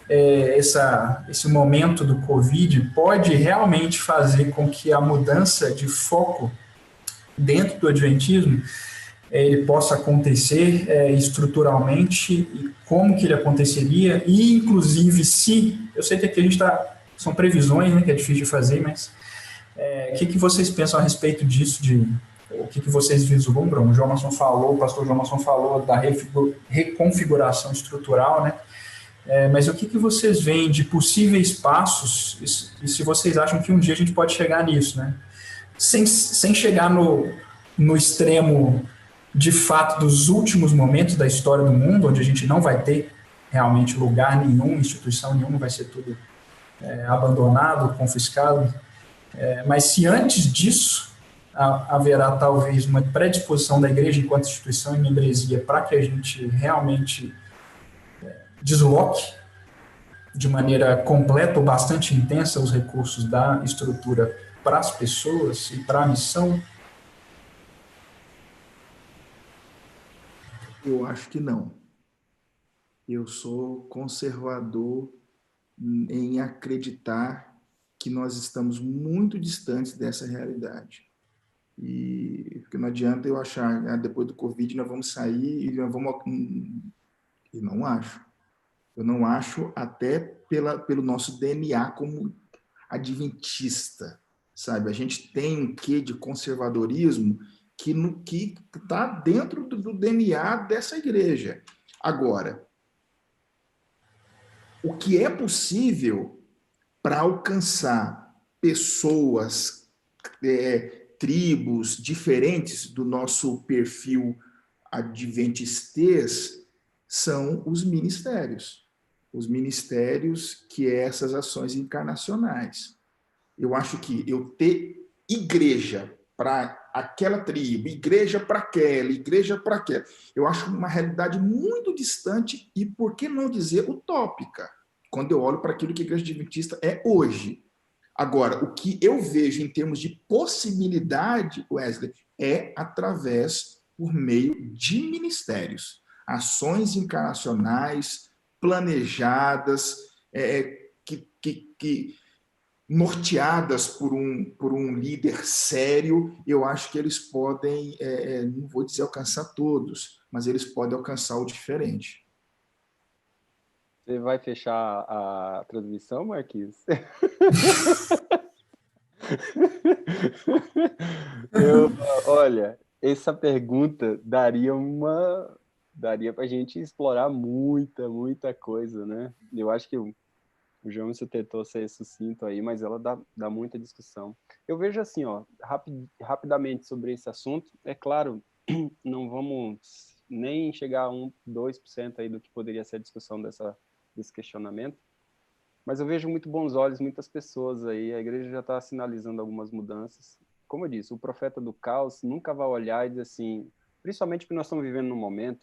esse momento do Covid, pode realmente fazer com que a mudança de foco dentro do Adventismo ele possa acontecer estruturalmente, e como que ele aconteceria, e inclusive se, eu sei que aqui a gente são previsões, né, que é difícil de fazer, mas o que vocês pensam a respeito disso, o que vocês vislumbram? O pastor Jomason falou da reconfiguração estrutural, né? Mas o que vocês veem de possíveis passos, e se vocês acham que um dia a gente pode chegar nisso, né? Sem chegar no extremo, de fato, dos últimos momentos da história do mundo, onde a gente não vai ter realmente lugar nenhum, instituição nenhuma, vai ser tudo abandonado, confiscado. Mas se antes disso haverá talvez uma predisposição da igreja enquanto instituição e membresia para que a gente realmente desloque de maneira completa ou bastante intensa os recursos da estrutura para as pessoas e para a missão? Eu acho que não. Eu sou conservador em acreditar que nós estamos muito distantes dessa realidade. Porque não adianta eu achar, depois do Covid nós vamos sair e nós vamos... E não acho. Eu não acho até pelo nosso DNA como adventista, sabe? A gente tem um quê de conservadorismo que está dentro do DNA dessa igreja. Agora, o que é possível para alcançar pessoas, tribos diferentes do nosso perfil adventistês são os ministérios. Os ministérios que é essas ações encarnacionais. Eu acho que eu ter igreja para aquela tribo, igreja para aquela, eu acho uma realidade muito distante e, por que não dizer, utópica, quando eu olho para aquilo que a igreja adventista é hoje. Agora, o que eu vejo em termos de possibilidade, Wesley, é por meio de ministérios, ações encarnacionais, planejadas, que norteadas por um líder sério. Eu acho que eles podem, não vou dizer alcançar todos, mas eles podem alcançar o diferente. Você vai fechar a transmissão, Marquinhos? Olha, essa pergunta daria para a gente explorar muita coisa, né? Eu acho que o João se tentou ser sucinto aí, mas ela dá muita discussão. Eu vejo assim, rapidamente sobre esse assunto. É claro, não vamos nem chegar a 2% aí do que poderia ser a discussão desse questionamento, mas eu vejo muito bons olhos muitas pessoas aí. A igreja já está sinalizando algumas mudanças. Como eu disse, o profeta do caos nunca vai olhar e dizer assim, principalmente porque nós estamos vivendo num momento,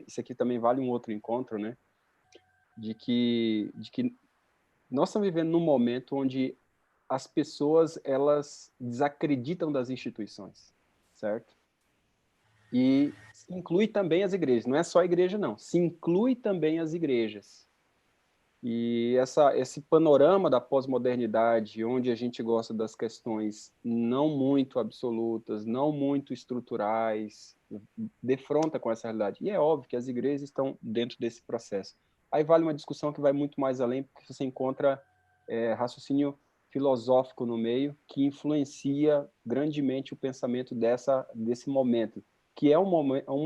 isso aqui também vale um outro encontro, né? De que nós estamos vivendo num momento onde as pessoas, elas desacreditam das instituições, certo? E se inclui também as igrejas, não é só a igreja não, se inclui também as igrejas. E esse panorama da pós-modernidade, onde a gente gosta das questões não muito absolutas, não muito estruturais, defronta com essa realidade. E é óbvio que as igrejas estão dentro desse processo. Aí vale uma discussão que vai muito mais além, porque você encontra raciocínio filosófico no meio, que influencia grandemente o pensamento desse momento, que é um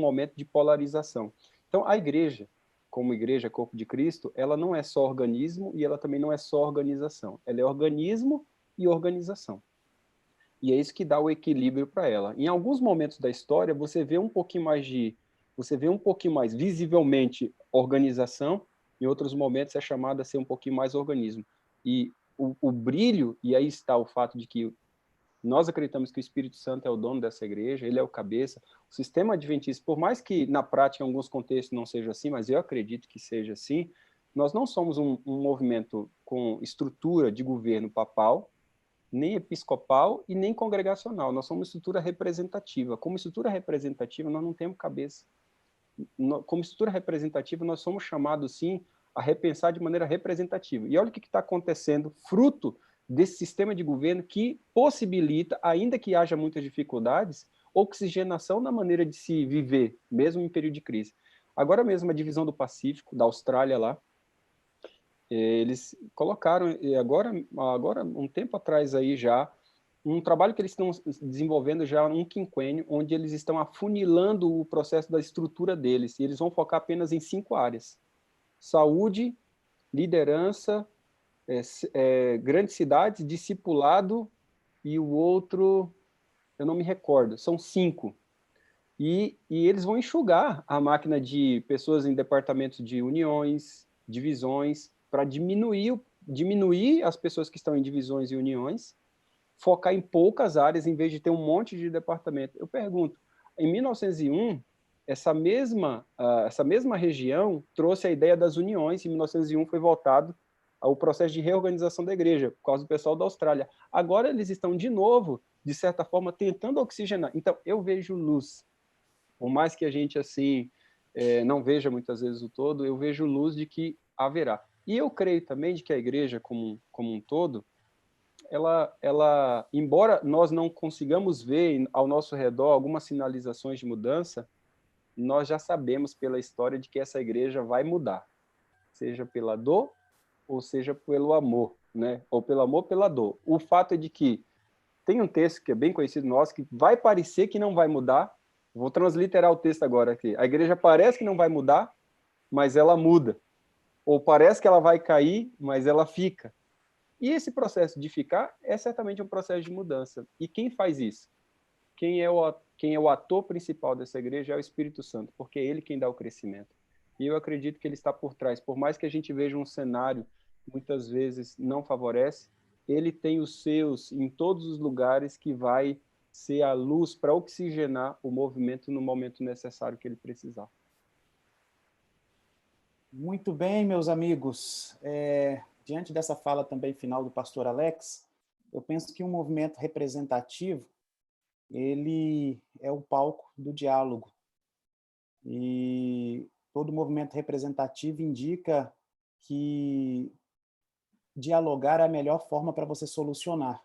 momento de polarização. Então, a igreja, como igreja, corpo de Cristo, ela não é só organismo e ela também não é só organização. Ela é organismo e organização. E é isso que dá o equilíbrio para ela. Em alguns momentos da história, você vê um pouquinho mais visivelmente organização, em outros momentos é chamado a ser um pouquinho mais organismo. E o brilho, e aí está o fato de que nós acreditamos que o Espírito Santo é o dono dessa igreja, ele é o cabeça. O sistema adventista, por mais que na prática, em alguns contextos, não seja assim, mas eu acredito que seja assim, nós não somos um movimento com estrutura de governo papal, nem episcopal e nem congregacional. Nós somos uma estrutura representativa. Como estrutura representativa, nós não temos cabeça. Como estrutura representativa, nós somos chamados, sim, a repensar de maneira representativa. E olha o que está acontecendo, fruto desse sistema de governo que possibilita, ainda que haja muitas dificuldades, oxigenação na maneira de se viver, mesmo em período de crise. Agora mesmo, a divisão do Pacífico, da Austrália lá, eles colocaram, agora um tempo atrás aí já, um trabalho que eles estão desenvolvendo já um quinquênio, onde eles estão afunilando o processo da estrutura deles, e eles vão focar apenas em 5 áreas: saúde, liderança, grandes cidades, discipulado, e o outro, eu não me recordo, são 5. E eles vão enxugar a máquina de pessoas em departamentos de uniões, divisões, para diminuir as pessoas que estão em divisões e uniões, focar em poucas áreas, em vez de ter um monte de departamento. Eu pergunto, em 1901, essa mesma região trouxe a ideia das uniões, em 1901 foi voltado ao processo de reorganização da igreja, por causa do pessoal da Austrália. Agora eles estão, de novo, de certa forma, tentando oxigenar. Então, eu vejo luz. Por mais que a gente, assim, não veja muitas vezes o todo, eu vejo luz de que haverá. E eu creio também de que a igreja, como um todo, ela, embora nós não consigamos ver ao nosso redor algumas sinalizações de mudança, nós já sabemos pela história de que essa igreja vai mudar, seja pela dor ou seja pelo amor, né? Ou pelo amor, pela dor. O fato é de que tem um texto que é bem conhecido nosso, que vai parecer que não vai mudar. Vou transliterar o texto agora aqui. A igreja parece que não vai mudar, mas ela muda. Ou parece que ela vai cair, mas ela fica. E esse processo de ficar é certamente um processo de mudança. E quem faz isso? Quem é o ator principal dessa igreja é o Espírito Santo, porque é ele quem dá o crescimento. E eu acredito que ele está por trás. Por mais que a gente veja um cenário que muitas vezes não favorece, ele tem os seus em todos os lugares que vai ser a luz para oxigenar o movimento no momento necessário que ele precisar. Muito bem, meus amigos. Diante dessa fala também final do pastor Alex, eu penso que um movimento representativo, ele é o palco do diálogo. E todo movimento representativo indica que dialogar é a melhor forma para você solucionar.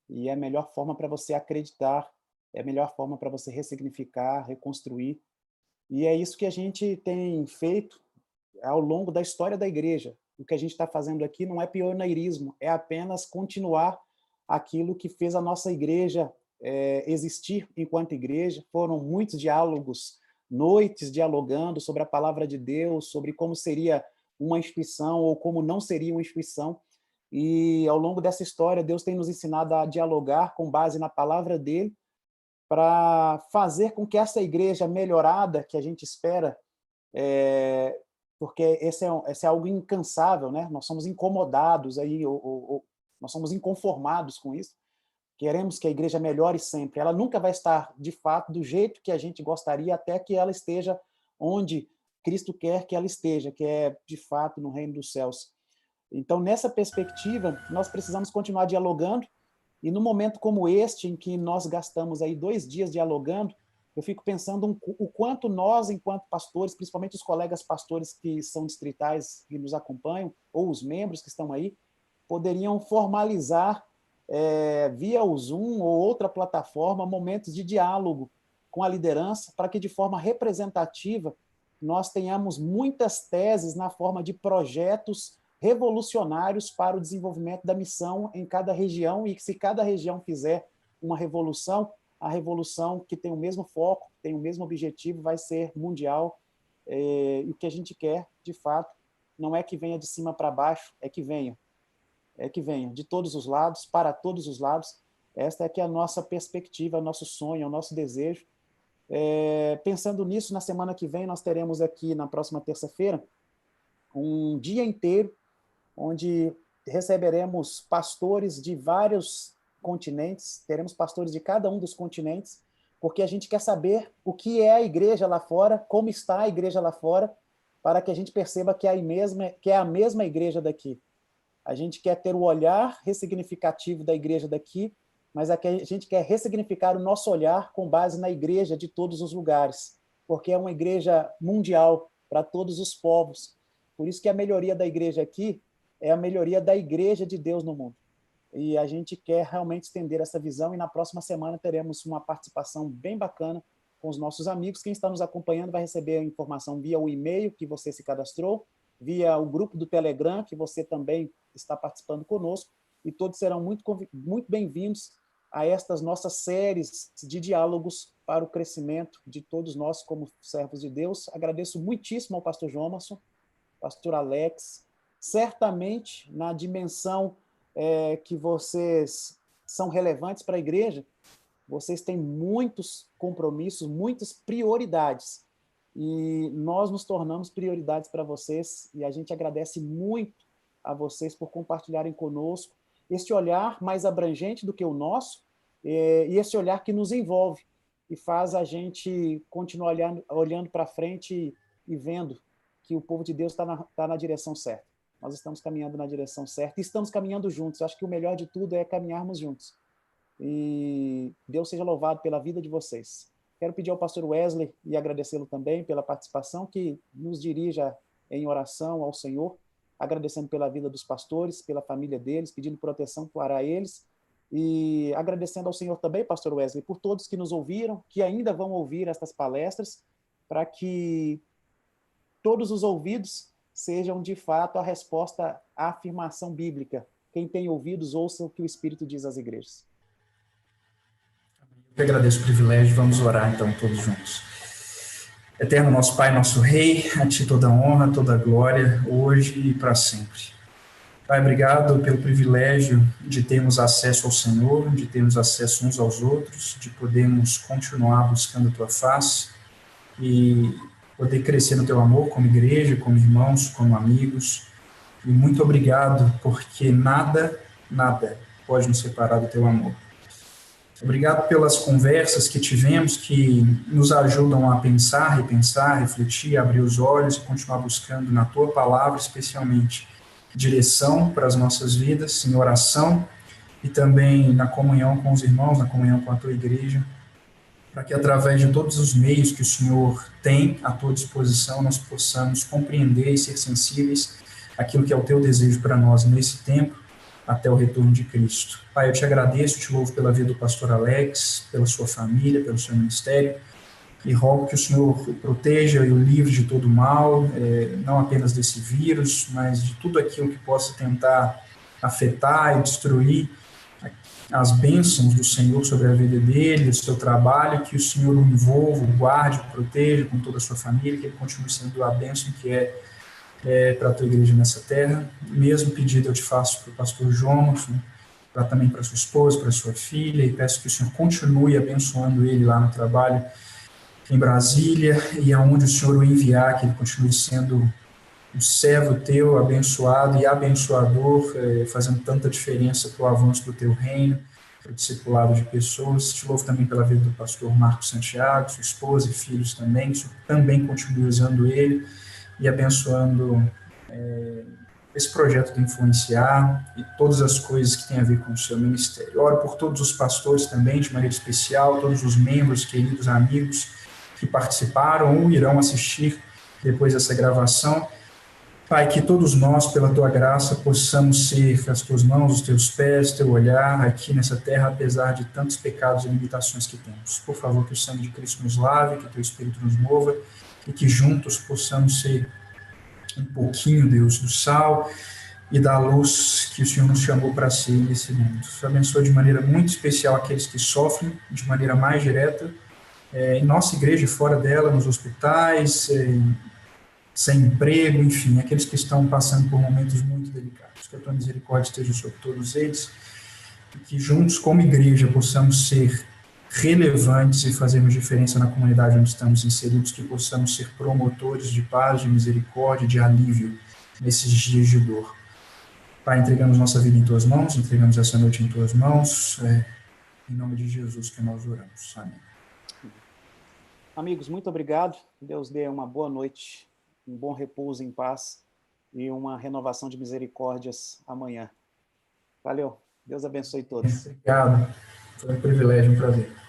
E é a melhor forma para você acreditar, é a melhor forma para você ressignificar, reconstruir. E é isso que a gente tem feito ao longo da história da igreja. O que a gente está fazendo aqui não é pioneirismo, é apenas continuar aquilo que fez a nossa igreja existir enquanto igreja. Foram muitos diálogos, noites dialogando sobre a palavra de Deus, sobre como seria uma instituição ou como não seria uma instituição. E ao longo dessa história, Deus tem nos ensinado a dialogar com base na palavra dele, para fazer com que essa igreja melhorada que a gente espera, porque esse é algo incansável, né? Nós somos incomodados aí, nós somos inconformados com isso. Queremos que a igreja melhore sempre. Ela nunca vai estar, de fato, do jeito que a gente gostaria, até que ela esteja onde Cristo quer que ela esteja, que é, de fato, no reino dos céus. Então, nessa perspectiva, nós precisamos continuar dialogando, e no momento como este, em que nós gastamos aí 2 dias dialogando, eu fico pensando o quanto nós, enquanto pastores, principalmente os colegas pastores que são distritais e nos acompanham, ou os membros que estão aí, poderiam formalizar via o Zoom ou outra plataforma momentos de diálogo com a liderança, para que de forma representativa nós tenhamos muitas teses na forma de projetos revolucionários para o desenvolvimento da missão em cada região, e que se cada região fizer uma revolução, a revolução que tem o mesmo foco, tem o mesmo objetivo, vai ser mundial. E o que a gente quer, de fato, não é que venha de cima para baixo, é que venha de todos os lados, para todos os lados. Esta é que é a nossa perspectiva, o nosso sonho, o nosso desejo. Pensando nisso, na semana que vem, nós teremos aqui, na próxima terça-feira, um dia inteiro, onde receberemos pastores de vários continentes, teremos pastores de cada um dos continentes, porque a gente quer saber o que é a igreja lá fora, como está a igreja lá fora, para que a gente perceba que é a mesma igreja daqui. A gente quer ter o olhar ressignificativo da igreja daqui, mas a gente quer ressignificar o nosso olhar com base na igreja de todos os lugares, porque é uma igreja mundial para todos os povos. Por isso que a melhoria da igreja aqui é a melhoria da igreja de Deus no mundo. E a gente quer realmente estender essa visão, e na próxima semana teremos uma participação bem bacana com os nossos amigos. Quem está nos acompanhando vai receber a informação via o e-mail que você se cadastrou, via o grupo do Telegram, que você também está participando conosco, e todos serão muito bem-vindos a estas nossas séries de diálogos para o crescimento de todos nós como servos de Deus. Agradeço muitíssimo ao pastor Jomason, pastor Alex, certamente na dimensão que vocês são relevantes para a igreja, vocês têm muitos compromissos, muitas prioridades, e nós nos tornamos prioridades para vocês, e a gente agradece muito a vocês por compartilharem conosco este olhar mais abrangente do que o nosso, e esse olhar que nos envolve e faz a gente continuar olhando para frente e vendo que o povo de Deus está na direção certa. Nós estamos caminhando na direção certa e estamos caminhando juntos. Eu acho que o melhor de tudo é caminharmos juntos. E Deus seja louvado pela vida de vocês. Quero pedir ao pastor Wesley e agradecê-lo também pela participação, que nos dirija em oração ao Senhor, agradecendo pela vida dos pastores, pela família deles, pedindo proteção para eles, e agradecendo ao Senhor também, pastor Wesley, por todos que nos ouviram, que ainda vão ouvir estas palestras, para que todos os ouvidos sejam, de fato, a resposta à afirmação bíblica. Quem tem ouvidos, ouça o que o Espírito diz às igrejas. Eu agradeço o privilégio, vamos orar então todos juntos. Eterno nosso Pai, nosso Rei, a Ti toda a honra, toda a glória, hoje e para sempre. Pai, obrigado pelo privilégio de termos acesso ao Senhor, de termos acesso uns aos outros, de podermos continuar buscando a Tua face e poder crescer no Teu amor como igreja, como irmãos, como amigos. E muito obrigado, porque nada pode nos separar do Teu amor. Obrigado pelas conversas que tivemos, que nos ajudam a pensar, repensar, refletir, abrir os olhos e continuar buscando na Tua palavra, especialmente, direção para as nossas vidas, em oração e também na comunhão com os irmãos, na comunhão com a Tua igreja, para que através de todos os meios que o Senhor tem à Tua disposição, nós possamos compreender e ser sensíveis àquilo que é o Teu desejo para nós nesse tempo, até o retorno de Cristo. Pai, eu te agradeço, te louvo pela vida do pastor Alex, pela sua família, pelo seu ministério, e rogo que o Senhor o proteja e o livre de todo mal, não apenas desse vírus, mas de tudo aquilo que possa tentar afetar e destruir as bênçãos do Senhor sobre a vida dele, o seu trabalho, que o Senhor o envolva, o guarde, o proteja com toda a sua família, que ele continue sendo a bênção que é para a tua igreja nessa terra. O mesmo pedido eu te faço para o pastor Jonas, também para sua esposa, para sua filha, e peço que o Senhor continue abençoando ele lá no trabalho em Brasília, e aonde o Senhor o enviar, que ele continue sendo um servo teu, abençoado e abençoador, fazendo tanta diferença para o avanço do teu reino, para o discipulado de pessoas. Te louvo também pela vida do pastor Marcos Santiago, sua esposa e filhos também, que o Senhor também continue usando ele e abençoando esse projeto de influenciar e todas as coisas que têm a ver com o seu ministério. Oro por todos os pastores também, de maneira especial, todos os membros, queridos amigos que participaram ou irão assistir depois dessa gravação. Pai, que todos nós, pela Tua graça, possamos ser as Tuas mãos, os Teus pés, Teu olhar aqui nessa terra, apesar de tantos pecados e limitações que temos. Por favor, que o sangue de Cristo nos lave, que o Teu Espírito nos mova, e que juntos possamos ser um pouquinho, Deus, do sal e da luz que o Senhor nos chamou para ser nesse mundo. O Senhor abençoa de maneira muito especial aqueles que sofrem, de maneira mais direta, em nossa igreja e fora dela, nos hospitais, sem emprego, enfim, aqueles que estão passando por momentos muito delicados. Que a Tua misericórdia esteja sobre todos eles, e que juntos, como igreja, possamos ser relevantes e fazermos diferença na comunidade onde estamos inseridos, que possamos ser promotores de paz, de misericórdia, de alívio nesses dias de dor. Pai, entregamos nossa vida em Tuas mãos, entregamos essa noite em Tuas mãos, em nome de Jesus que nós oramos. Amém. Amigos, muito obrigado. Deus dê uma boa noite, um bom repouso em paz. e uma renovação de misericórdias amanhã. Valeu. Deus abençoe todos. Obrigado. Foi um privilégio, um prazer.